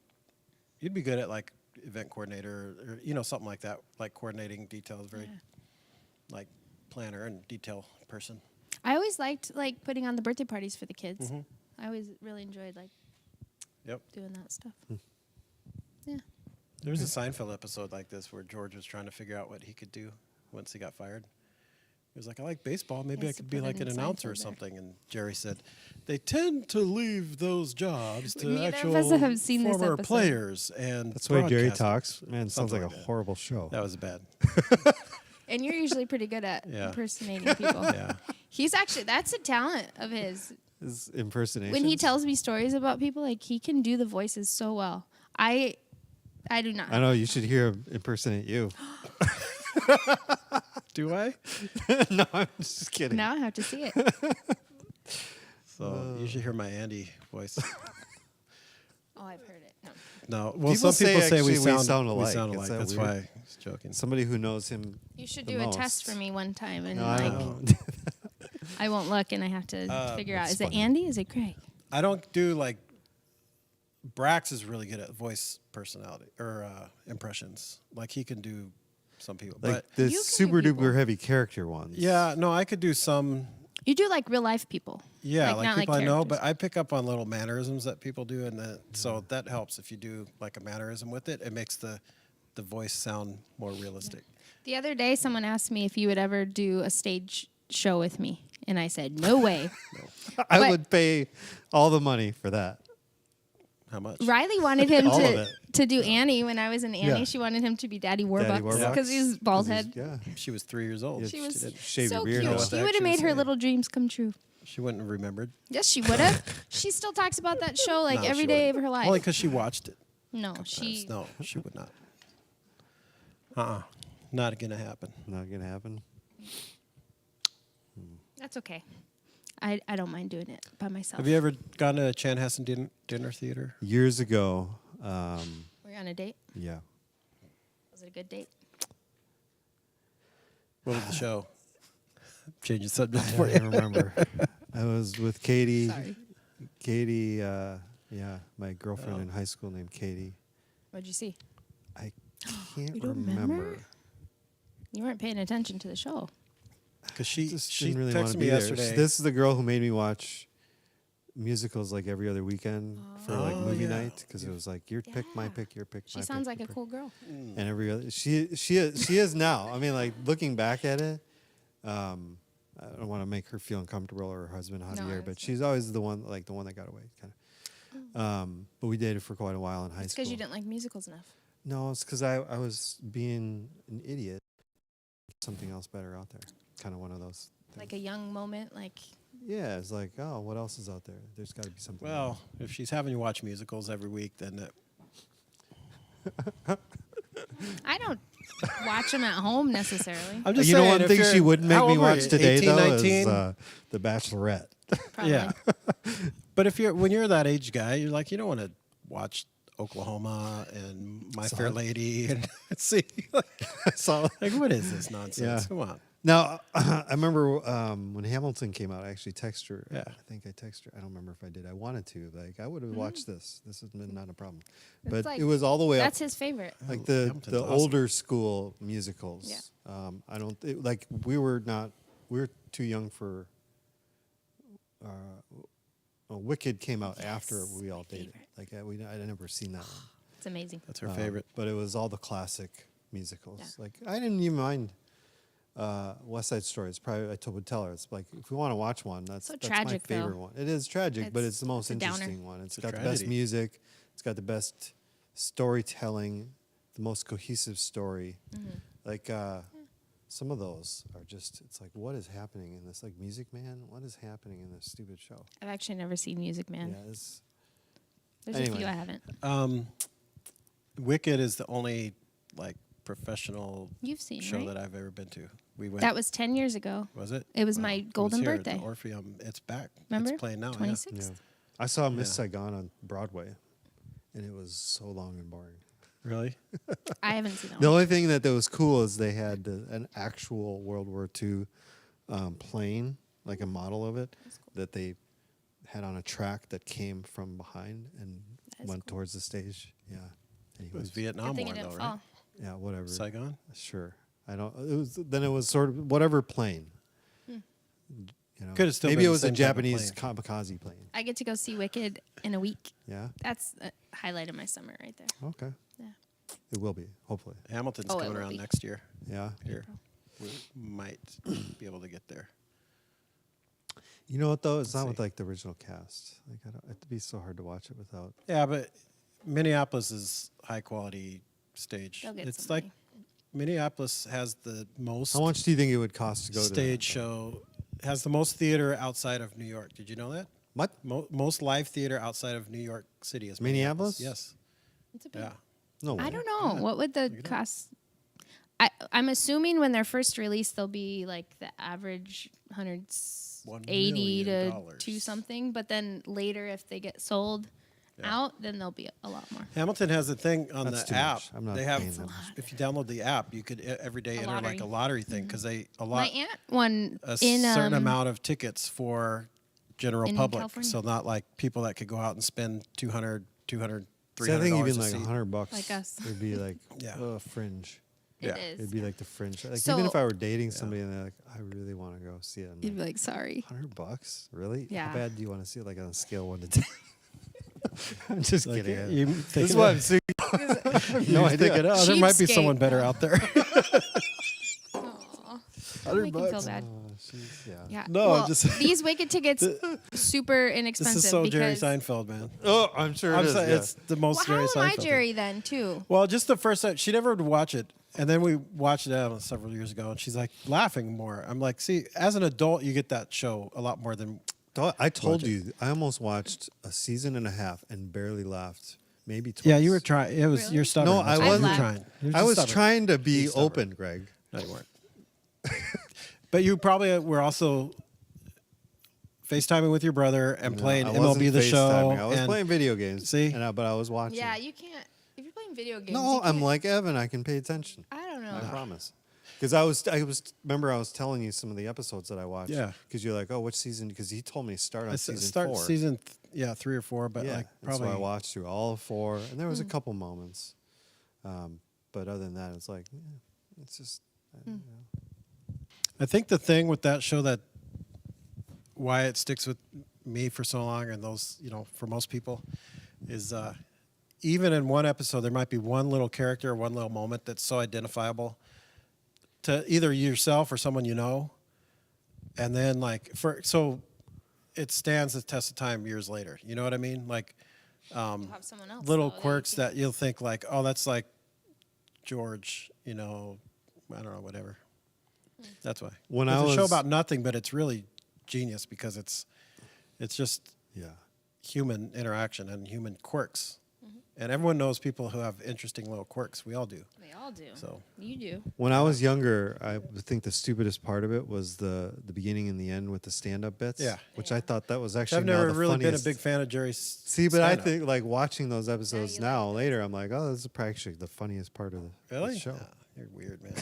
You'd be good at like event coordinator or something like that, like coordinating details. Very like planner and detail person. I always liked like putting on the birthday parties for the kids. I always really enjoyed like Yep. doing that stuff. Yeah. There was a Seinfeld episode like this where George was trying to figure out what he could do once he got fired. He was like, I like baseball. Maybe I Yes, could to be put like in an announcer or Seinfeld there. something. And Jerry said, they tend to leave those jobs to Neither of actual us have seen this former episode. players. And That's the way Jerry broadcasters." talks. Man, it sounds Something like a like that. horrible show. That was bad. And you're usually pretty good at Yeah. impersonating people. Yeah. That's a talent of his. Is impersonation. When he tells me stories about people, like he can do the voices so well. I do not. I know you should hear him impersonate you. Do I? No, I'm just kidding. Now I have to see it. So you should hear my Andy voice. Oh, I've heard it. No. No. Well, People some people say say actually we we sound sound alike. We sound Is alike. that That's weird? why I was joking. Somebody who knows him. You should the do a most. test for me one time, and No, I like don't. I won't look, and I have to figure out: that's is funny. it Andy? Is it Craig? I don't do like Brax is really good at voice personality or impressions. Like he can do some people, Like but the You can do super people. duper heavy character ones. yeah, no, I could do some. You do like real life people. Yeah, Like, like not like people I know, but characters. I pick up on little mannerisms that people do, and so that helps if you do like a mannerism with it. It makes the voice sound more realistic. The other day, someone asked me if you would ever do a stage show with me, and I said no way. I But- would pay all the money for that. How much? Riley wanted him All of it. to do Annie when I was in Annie. Yeah. She wanted him to be Daddy Warbucks Warbucks. because he's bald head. Yeah. She was 3 years old. Yeah, She was didn't- Shave your so beard cute. off. She would have made her little dreams come true. She wouldn't have remembered. Yes, she would have. She still talks about that show like No, every she day of wouldn't. her life. Only because she watched it. No, she. No, she would not. Not gonna happen. Not gonna happen. That's okay. I don't mind doing it by myself. Have you ever gone to a Chanhassen dinner theater? Years ago, Were you on a date? yeah. Was it a good date? What was the show? Changing subject I for you. don't remember. I was with Katie. Sorry. Katie, yeah, my girlfriend in high school named Katie. What'd you see? I can't You don't remember. remember? You weren't paying attention to the show. Because Just she didn't really want texted to me be there. yesterday. This is the girl who made me watch musicals like every other weekend for like Oh, movie yeah. night because it was like your pick, my Yeah. pick, your pick. She my sounds pick, like a your cool girl. pick. And every other she is now. I mean, like looking back at it, I don't want to make her feel uncomfortable or her husband No, I Javier, but understand. she's always the one that got away, kind of. But we dated for quite a while in high It's school. because you didn't like musicals enough. No, it's because I was being an idiot. Something else better out there. Kind of one of those. Like a young moment, like Yeah, it's like, oh, what else is out there? There's got to be something. Well, if she's having you watch musicals every week, then I don't watch them at home necessarily. I'm just you saying. know, one if thing you're- she wouldn't make how me old were watch you? today 18, though 19? is The Bachelorette. Probably. Yeah. But when you're that age guy, you're like, you don't want to watch Oklahoma and My Fair Lady and see So like what is this nonsense? Yeah. Come on. now, I remember when Hamilton came out. I actually texted her. Yeah. I think I texted her. I don't remember if I did. I wanted to. Like, I would have watched this. This has been not a problem. It's But like- it was all the way up. That's his favorite. Like Oh, the Hamilton's awesome. older school musicals. Yeah. I don't like we were too young for. Wicked came out after Yes, we all my dated. favorite. Like I'd never seen that one. It's amazing. That's her favorite. But it was all the classic musicals. Yeah. Like I didn't even mind West Side Story. It's probably would tell her it's like if we want to watch one, that's my tragic, though. favorite one. It is tragic, but it's the most it's a downer. interesting one. It's a got the tragedy. best music. It's got the best storytelling, the most cohesive story. Mm-hmm. Like some of those are just. It's like what is happening in this? Like Music Man. What is happening in this stupid show? I've actually never seen Music Man. Yeah, it's. There's a Anyway. few I haven't. Wicked is the only like professional You've seen, show right? that I've ever been to. We went. That was 10 years ago. Was it? It was my It was golden here at birthday. The Orpheum. It's back. Remember? It's playing now. yeah. 26th. Yeah. I saw Miss Yeah. Saigon on Broadway, and it was so long and boring. Really? I haven't seen that The one. only thing that was cool is they had an actual World War II plane, like a model of it, that they had on a track that came from behind and That is went cool. towards the stage. Yeah. It was Anyways, Vietnam Good thing War it though, didn't right? fall. yeah, whatever. Saigon. Sure. I don't. It was sort of whatever plane. You know, Could've still maybe been it the was a same type of Japanese kamikaze plane. I get to go see Wicked in a week. Yeah. That's a highlight of my summer right there. Okay. Yeah. It will be hopefully. Hamilton's Oh, it coming will around be. next year. Yeah. Here, we might be able to get there. You know what though? It's Let's not with see. like the original cast. Like it'd be so hard to watch it without. Yeah, but Minneapolis is high quality stage. They'll get It's some like money. Minneapolis has the most How much do you think it would cost to go stage to that? show, has the most theater outside of New York. Did you know that? What? Most live theater outside of New York City is Minneapolis? Yes. It's a big Yeah. No way. I don't know. What would the Look it up. cost? I'm assuming when they're first released, they'll be like the average $1 $180 to million. 2 something. But then later, if they get sold Yeah. out, then they'll be a lot more. Hamilton has a thing on That's the too app. much. I'm not they have paying that much. if you download the app, you could every day A enter like a lottery. lottery thing because they a My lot aunt won a in certain amount of tickets for general in public. California. So not like people that could go out and spend $200, $300 See, I think even a like seat. $100 Like us. would be like Yeah. fringe. It Yeah. is. It'd be like the fringe. Like So- even if I were dating somebody and they're like, I really want to go see it. I'm You'd be like, like, sorry. $100? Really? Yeah. How bad do you want to see it? Like on a scale of 1 to 10? I'm just Like, kidding. you This think is what I'm saying. No idea. thinking, oh, there might be someone Cheapskate. better out there. Don't make him feel bad. Yeah. Yeah. No, well, just- these Wicked tickets super This inexpensive is so Jerry because. Seinfeld, man. Oh, I'm sure I'm it is. sorry, yeah. it's the most Well, Jerry how am I Seinfeld thing. Jerry then too? Well, just the first time she never would watch it, and then we watched it several years ago, and she's like laughing more. I'm like, see, as an adult, you get that show a lot more than. I told Watch it. you, I almost watched a season and a half and barely laughed. Maybe twice. Yeah, you were trying. It was Really? you're stubborn. No, I That's why you were wasn't. trying. You're I just was stubborn. trying to be He's stubborn. open, Greg. No, you weren't. But you probably were also FaceTiming with your brother and playing I wasn't MLB The Show. FaceTiming. I was and- playing video games. See? But I was watching. Yeah, you can't. If you're playing video games, No, you I'm can't- like Evan. I can pay attention. I don't know. I promise. Because remember I was telling you some of the episodes that I watched. Yeah. Because you're like, oh, which season? Because he told me to start on I season start 4. season 3 or 4, but yeah. like And probably so I watched through all of 4, and there was a couple moments, but other than that, it's like, it's just. I don't know. I think the thing with that show that why it sticks with me for so long and those, for most people is even in one episode, there might be one little character or one little moment that's so identifiable to either yourself or someone you know. And then so it stands the test of time years later. You know what I mean? Like You'll have someone else. little though, quirks you that you'll think like, oh, that's like George, I don't know, whatever. That's why. When It's I a show was- about nothing, but it's really genius because it's just Yeah. human interaction and human quirks. Mm-hmm. And everyone knows people who have interesting little quirks. We all do. They all do. So You do. When I was younger, I think the stupidest part of it was the beginning and the end with the stand-up bits. Yeah. Which I thought that was actually I've now never the really been a funniest. big fan of Jerry's. See, but I stand-up. think like watching those episodes you now, like later, I'm like, oh, this is actually the funniest part of the Really? show. Yeah, you're weird, man.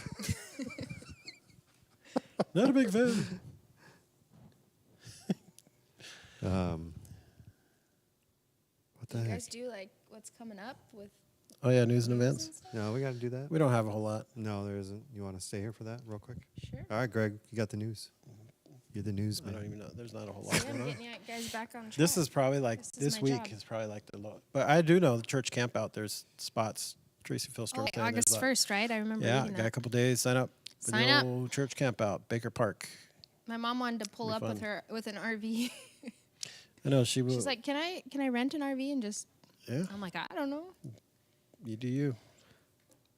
Not a big fan. What Do the you heck? guys do like what's coming up with Oh yeah, news and news events. and stuff? No, we got to do that. We don't have a whole lot. No, there isn't. You want to stay here for that, real quick? Sure. All right, Greg, you got the news. You're the news I don't man. even know. There's not a whole Yeah, lot I'm going on. getting you guys back on track. This is probably like This is this my week job. is probably like the low. But I do know the church camp out. There's spots. Tracy Philstra. Oh, August 1st, right? I remember Yeah, reading got a that. couple days. Sign up for Sign the up. old church camp out, Baker Park. My mom wanted to pull Be up with fun. her with an RV. I know she will. She's like, "Can I rent an RV and just?" Yeah, I'm like, "I don't know." you do you.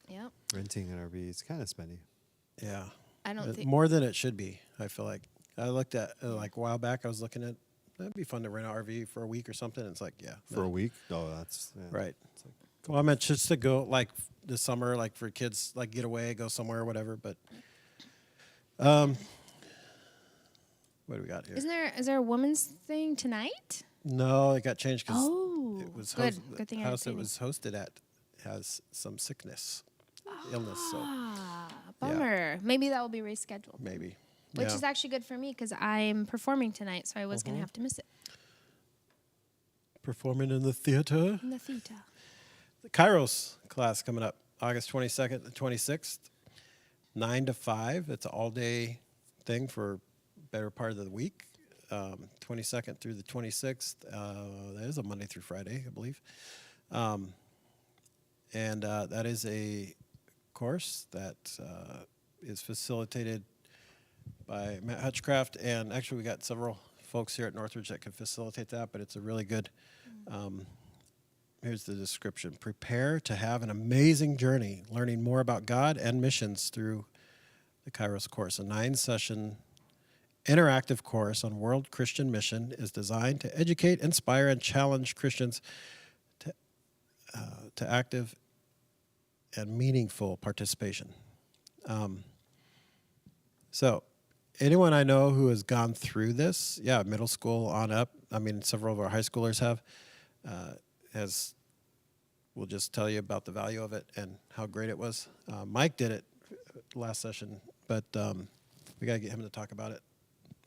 Yep. Renting an RV is kind of spendy. Yeah, I don't think. more than it should be. I feel like I looked at like a while back. I was looking at that'd be fun to rent an RV for a week or something. And it's like For no. a week? Oh, that's... Yeah. Right. Well, I meant just to go like this summer, like for kids, like get away, go somewhere, or whatever. But, what do we got here? Is there a women's thing tonight? No, it got changed because Oh, it was good. the Good thing I house it agreed. was hosted at has some sickness, illness. So Ah, bummer. Maybe that will be rescheduled. maybe. Which Yeah. is actually good for me because I'm performing tonight, so I was gonna have to miss it Performing in the theater. in the theater. The Kairos class coming up August 22nd to 26th, 9 to 5. It's an all-day thing for better part of the week. 22nd through the 26th. That is a Monday through Friday, I believe. And that is a course that is facilitated by Matt Hutchcraft. And actually, we got several folks here at Northridge that can facilitate that, but it's a really good here's the description. Prepare to have an amazing journey, learning more about God and missions through the Kairos course. A 9-session interactive course on world Christian mission is designed to educate, inspire, and challenge Christians to active and meaningful participation. So, anyone I know who has gone through this, middle school on up, I mean, several of our high schoolers have, will just tell you about the value of it and how great it was. Mike did it last session, but we got to get him to talk about it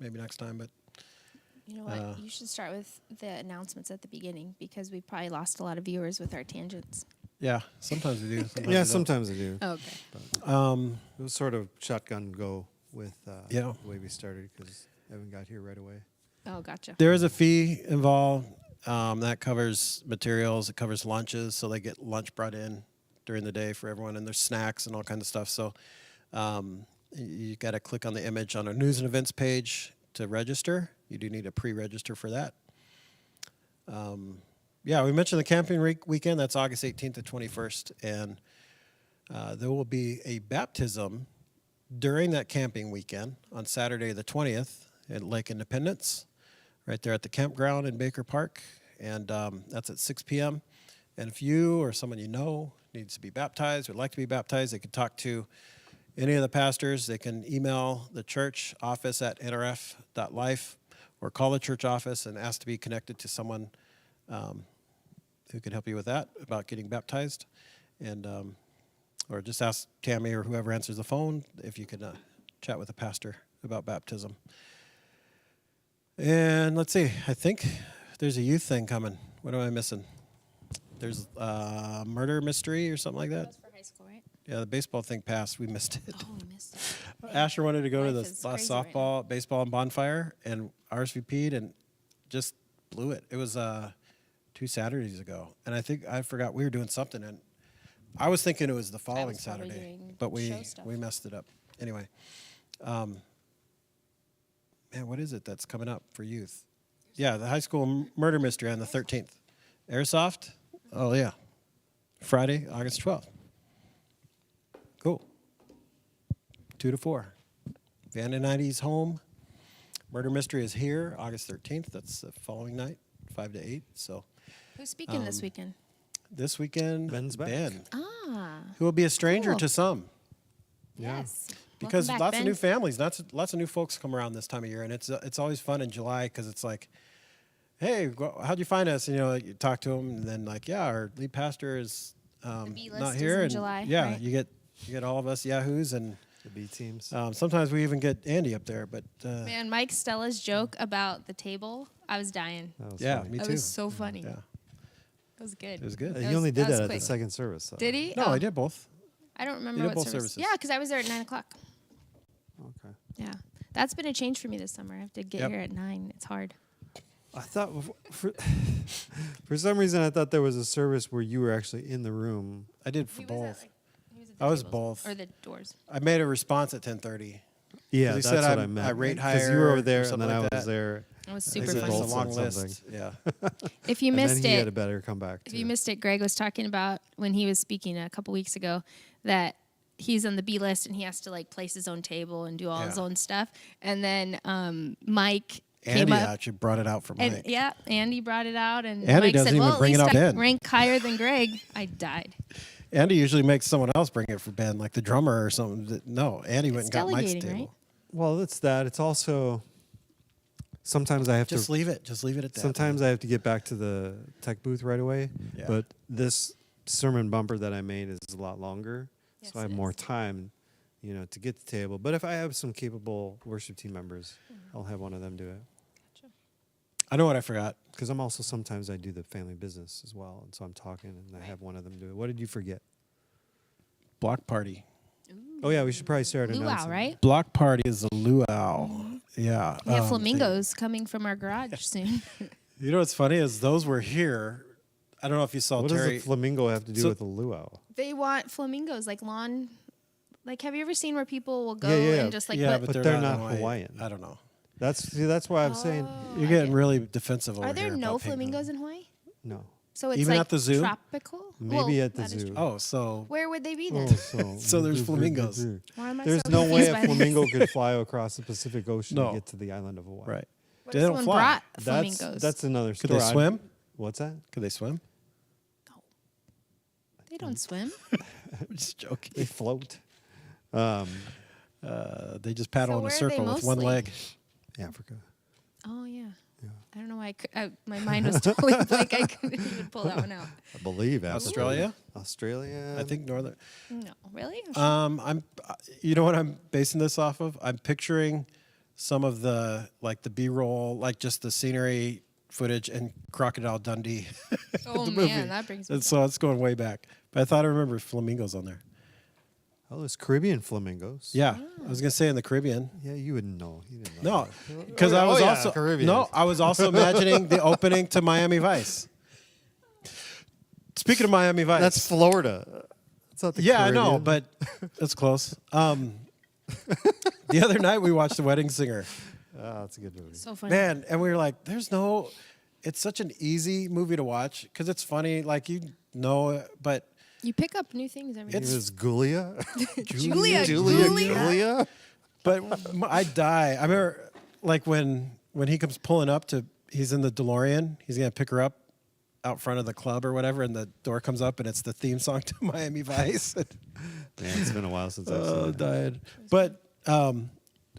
maybe next time. But You know what? You should start with the announcements at the beginning because we probably lost a lot of viewers with our tangents. yeah, sometimes we do. Sometimes we Yeah, don't. sometimes I do. Okay. It was sort of shotgun go with Yeah. the way we started because Evan got here right away. Oh, gotcha. There is a fee involved. That covers materials. It covers lunches, so they get lunch brought in during the day for everyone, and there's snacks and all kinds of stuff. So you got to click on the image on our news and events page to register. You do need to pre-register for that. We mentioned the camping weekend. That's August 18th to 21st, and there will be a baptism during that camping weekend on Saturday the 20th at Lake Independence, right there at the campground in Baker Park, and that's at 6 p.m. And if you or someone you know needs to be baptized, would like to be baptized, they can talk to any of the pastors. They can email the church office at nrf.life, or call the church office and ask to be connected to someone who can help you with that about getting baptized, and or just ask Tammy or whoever answers the phone if you can chat with a pastor about baptism. And let's see, I think there's a youth thing coming. What am I missing? There's murder mystery or something like that. That's for high school, right? Yeah, the baseball thing passed. We missed it. Oh, we missed it. Asher wanted to go to the Life is last crazy right softball, baseball, and bonfire, and RSVP'd and just blew it. It was 2 Saturdays ago, and I forgot we were doing something, and I was thinking it was the following was probably Saturday, doing but show stuff. we messed it up. Anyway, man, what is it that's coming up for youth? Yeah, the high school murder mystery on the 13th. Airsoft? Oh yeah, Friday, August 12th. Cool. 2 to 4. Van and 90's home. Murder Mystery is here, August 13th. That's the following night, 5 to 8. So Who's speaking this weekend? this weekend, Ben's back. Ben, Ah, who will be a stranger Cool. to some. yes. Because Welcome back, lots Ben. of new families, lots of new folks come around this time of year, and it's always fun in July because it's like, hey, how'd you find us? And, you talk to them, and then like, yeah, our lead pastor is B list not is here, in and July, yeah, right? you get all of us yahoos, and The B teams. sometimes we even get Andy up there, but Man, Mike Stella's joke about the table, I was dying. That was yeah, funny. me It too. was so funny. Yeah, It was good. it was good. That He was- only did that was that at the quick. second service. Though. Did he? No, Oh, I did both. I don't remember did what both service. services. Yeah, because I was there at 9 o'clock. Okay. Yeah. That's been a change for me this summer. I have to get Yep. here at 9. It's hard. I thought for some reason I thought there was a service where you were actually in the room. I did for both. he was at the I was tables. both. Or the doors. I made a response at 10:30. Yeah, he that's said what I- I meant. I rate Because you higher were or over there, and something then I like was that. there. It was I super think It's both a funny. said long something. list. Yeah. If you And missed then he had to it, better come back. if too. you missed it, Greg was talking about when he was speaking a couple weeks ago that he's on the B list and he has to like place his own table and do all his Yeah. own stuff. And then Mike came Andy up. actually brought it out for Mike. And yeah, Andy brought it out, and Andy Mike doesn't said, even "Well, at bring it least out I then." rank higher than Greg." I died. Andy usually makes someone else bring it for Ben, like the drummer or something. No, Andy went and got Mike's delegating, table. right? Well, it's that. It's also sometimes I have Just to. leave it. Just leave it at that. Sometimes I have to get back to the tech booth right away. Yeah. But this sermon bumper that I made is a lot longer, Yes, so I have it more is. time, to get the table. But if I have some capable worship team members, I'll have one of them do it. I know what I forgot. Because I'm also sometimes I do the family business as well, and so I'm talking and I have one of them do it. What did you forget? Block party. Oh yeah, we should probably start Luau, announcing. right? Block party is a luau. Yeah. We have flamingos coming from our garage soon. You know what's funny is those were here. I don't know if you saw What does Terry. a flamingo have to do So- with a luau? They want flamingos, like lawn. Like, have you ever seen where people will go Yeah, yeah. and just like yeah, put? But but they're not not Hawaiian. I don't know. That's why I'm saying Oh, You're I getting get- really defensive over Are there here no about penguins. flamingos in Hawaii? no. So it's Even like at the zoo? tropical. Maybe at the that is zoo. true. Oh, so Where would they be then? So there's flamingos. Why am I There's so no way confused a by this? flamingo could fly across the Pacific Ocean No. to get to the island of Hawaii. right. What They if don't someone fly. brought That's flamingos? another Could story. they swim? What's that? Could they swim? They don't swim. I'm just joking. They float. They just paddle So in a where are they circle with one mostly? leg. Africa. Oh yeah. I don't know why my mind was totally blank. I couldn't even pull that one out. I believe Africa. Australia? Australia. I think northern. No, really? You know what I'm basing this off of? I'm picturing some of the B-roll, like just the scenery footage and Crocodile Dundee. Oh the man, movie. that brings me. And so it's going way back. But I thought I remember flamingos on there. Oh, there's Caribbean flamingos. Yeah, I was gonna say in the Caribbean. Yeah, you wouldn't know. You didn't know. No, because I was also Caribbean. I was also imagining the opening to Miami Vice. Speaking of Miami Vice, That's Florida. It's not the yeah, I Caribbean. know, but it's close. The other night we watched The Wedding Singer. Oh, that's a good movie. So funny. Man, and we were like, it's such an easy movie to watch because it's funny, like but You pick up new things every day. It was Julia. Julia. but I die. I remember like when he comes pulling up he's in the DeLorean, he's gonna pick her up out front of the club or whatever, and the door comes up and it's the theme song to Miami Vice. Man, it's been a while since I've seen Oh, it. died. But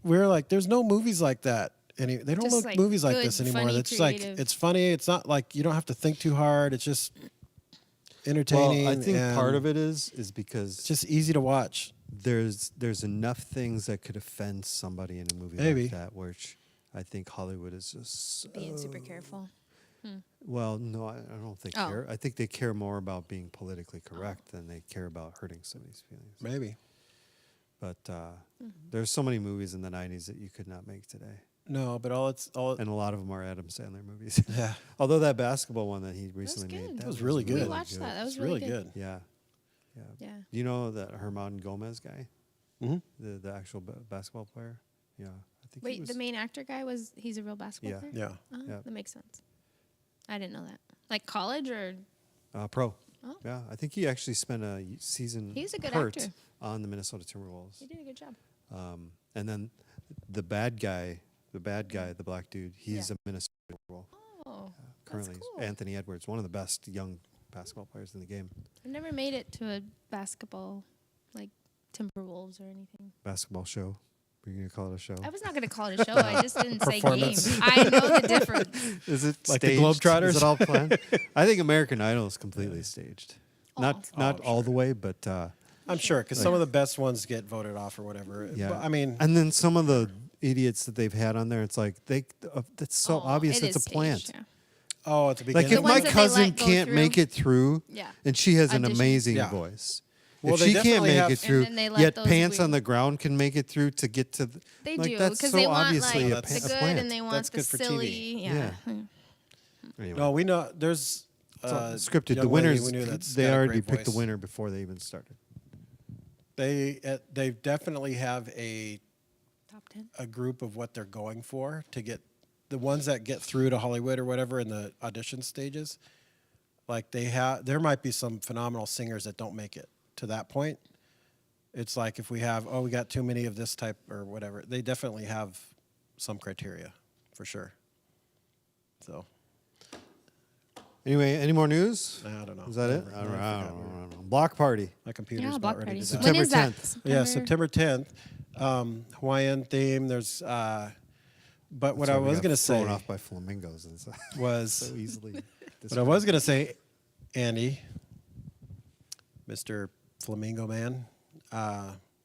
we were like, there's no movies like that They don't Just, make like, movies like good, this anymore. funny, It's like creative. it's funny. It's not like you don't have to think too hard. It's just entertaining. Well, I think part and of it is because it's just easy to watch. there's enough things that could offend somebody in a movie Maybe. like that, which I think Hollywood is just Being super careful. well, no, I don't think Oh. care. I think they care more about being politically correct than they care about hurting somebody's feelings. Maybe. But there's so many movies in the '90s that you could not make today, No, but and a lot of them are Adam Sandler movies. yeah, Although that basketball one that he recently good. made, that was really good. We watched that. That was It's really good. good. Yeah. Yeah. You know that Herman Gomez guy, Mhm. the actual basketball player. Yeah, I think. he Wait, was, the main actor guy he's a real basketball Yeah. player? Yeah. Oh, Yeah. that makes sense. I didn't know that. Like college or pro. Oh. Yeah, I think he actually spent a season. He's a good hurt actor. on the Minnesota Timberwolves. he did a good job. And then the bad guy, the black dude, he's Yeah. a Minnesota Timberwolf. Oh, Currently, that's cool. Anthony Edwards, one of the best young basketball players in the game. I've never made it to a basketball like Timberwolves or anything. Basketball show. We're gonna call it a show. I was not going to call it a show. I just didn't say game. Performance. I know the difference. Is it Like the staged? Globetrotters? Is it all planned? I think American Idol is completely staged. Not I'm all the way, but I'm sure because some of the best ones get voted off or whatever. yeah. But, I mean, and then some of the idiots that they've had on there, it's like it's so Oh, obvious it it's a is plant. staged, yeah. at the beginning. Like if ones my that they cousin let go can't through. make it through, Yeah. and she has an Audition. amazing Yeah. voice. Well, if they she can't definitely make have- it through, And then they let yet those pants on weird- the ground can make it through to get to the, They like, do that's because so they want obviously like a, the pa- a good plant. and they want That's the good for TV. silly. Yeah. Anyway, no, we know there's it's all scripted. young The lady winners, we knew that's they got a already great picked the voice. winner before they even started. They definitely have Top 10. a group of what they're going for to get the ones that get through to Hollywood or whatever in the audition stages. Like there might be some phenomenal singers that don't make it to that point. It's like if we got too many of this type or whatever. They definitely have some criteria for sure. So Anyway, any more news? I don't know. Is that it? Whatever. I don't I forgot. know. Block party. My computer's Yeah, about block ready party. to die. September When is that? 10th. Yeah, September 10th. Hawaiian theme. There's but what So I we was got going to thrown say off by flamingos and stuff. was so easily. what I was going to say, Andy, Mr. Flamingo Man.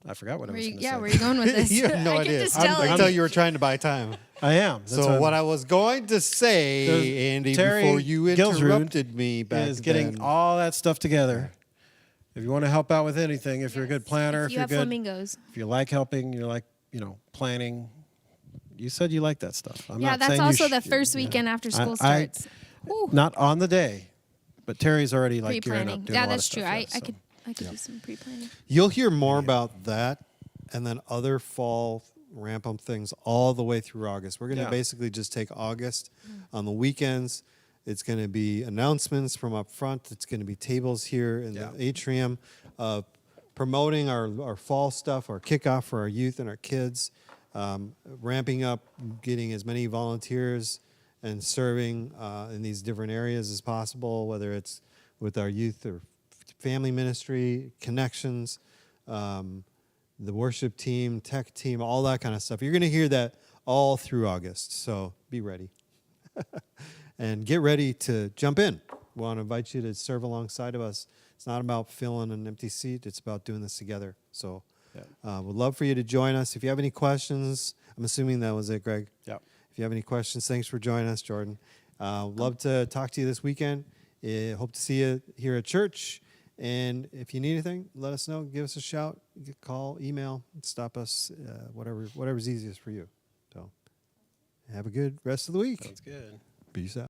I forgot what I was going to say. Where are you going with this? You have no I idea. can just tell I it. thought you were trying to buy time. I am. That's So what I was going to say, There's Andy, Terry before you Gilsrud interrupted me back is getting then, all that stuff together. If you want to help out with anything, if you're a good planner, If you you're have good, flamingos. if you like helping, you like planning. You said you like that stuff. I'm Yeah, not that's saying you also sh- the first yeah. weekend after school I- starts. Woo. Not on the day, but Terry's already like gearing up. Pre-planning. Doing a Yeah, lot of that's true. stuff, I so. could do some pre-planning. you'll hear more about that and then other fall ramp-up things all the way through August. We're going to Yeah. basically just take August on the weekends. It's going to be announcements from up front. It's going to be tables here in Yeah. the atrium, promoting our fall stuff, our kickoff for our youth and our kids, ramping up, getting as many volunteers and serving in these different areas as possible, whether it's with our youth or family ministry, connections, the worship team, tech team, all that kind of stuff. You're going to hear that all through August, so be ready. And get ready to jump in. We want to invite you to serve alongside of us. It's not about filling an empty seat. It's about doing this together. So we'd love for you to join us. If you have any questions, I'm assuming that was it, Greg. Yep. If you have any questions, thanks for joining us, Jordan. Love to talk to you this weekend. Hope to see you here at church. And if you need anything, let us know. Give us a shout. Call, email, stop us, whatever's easiest for you. So have a good rest of the week. Sounds good. Peace out.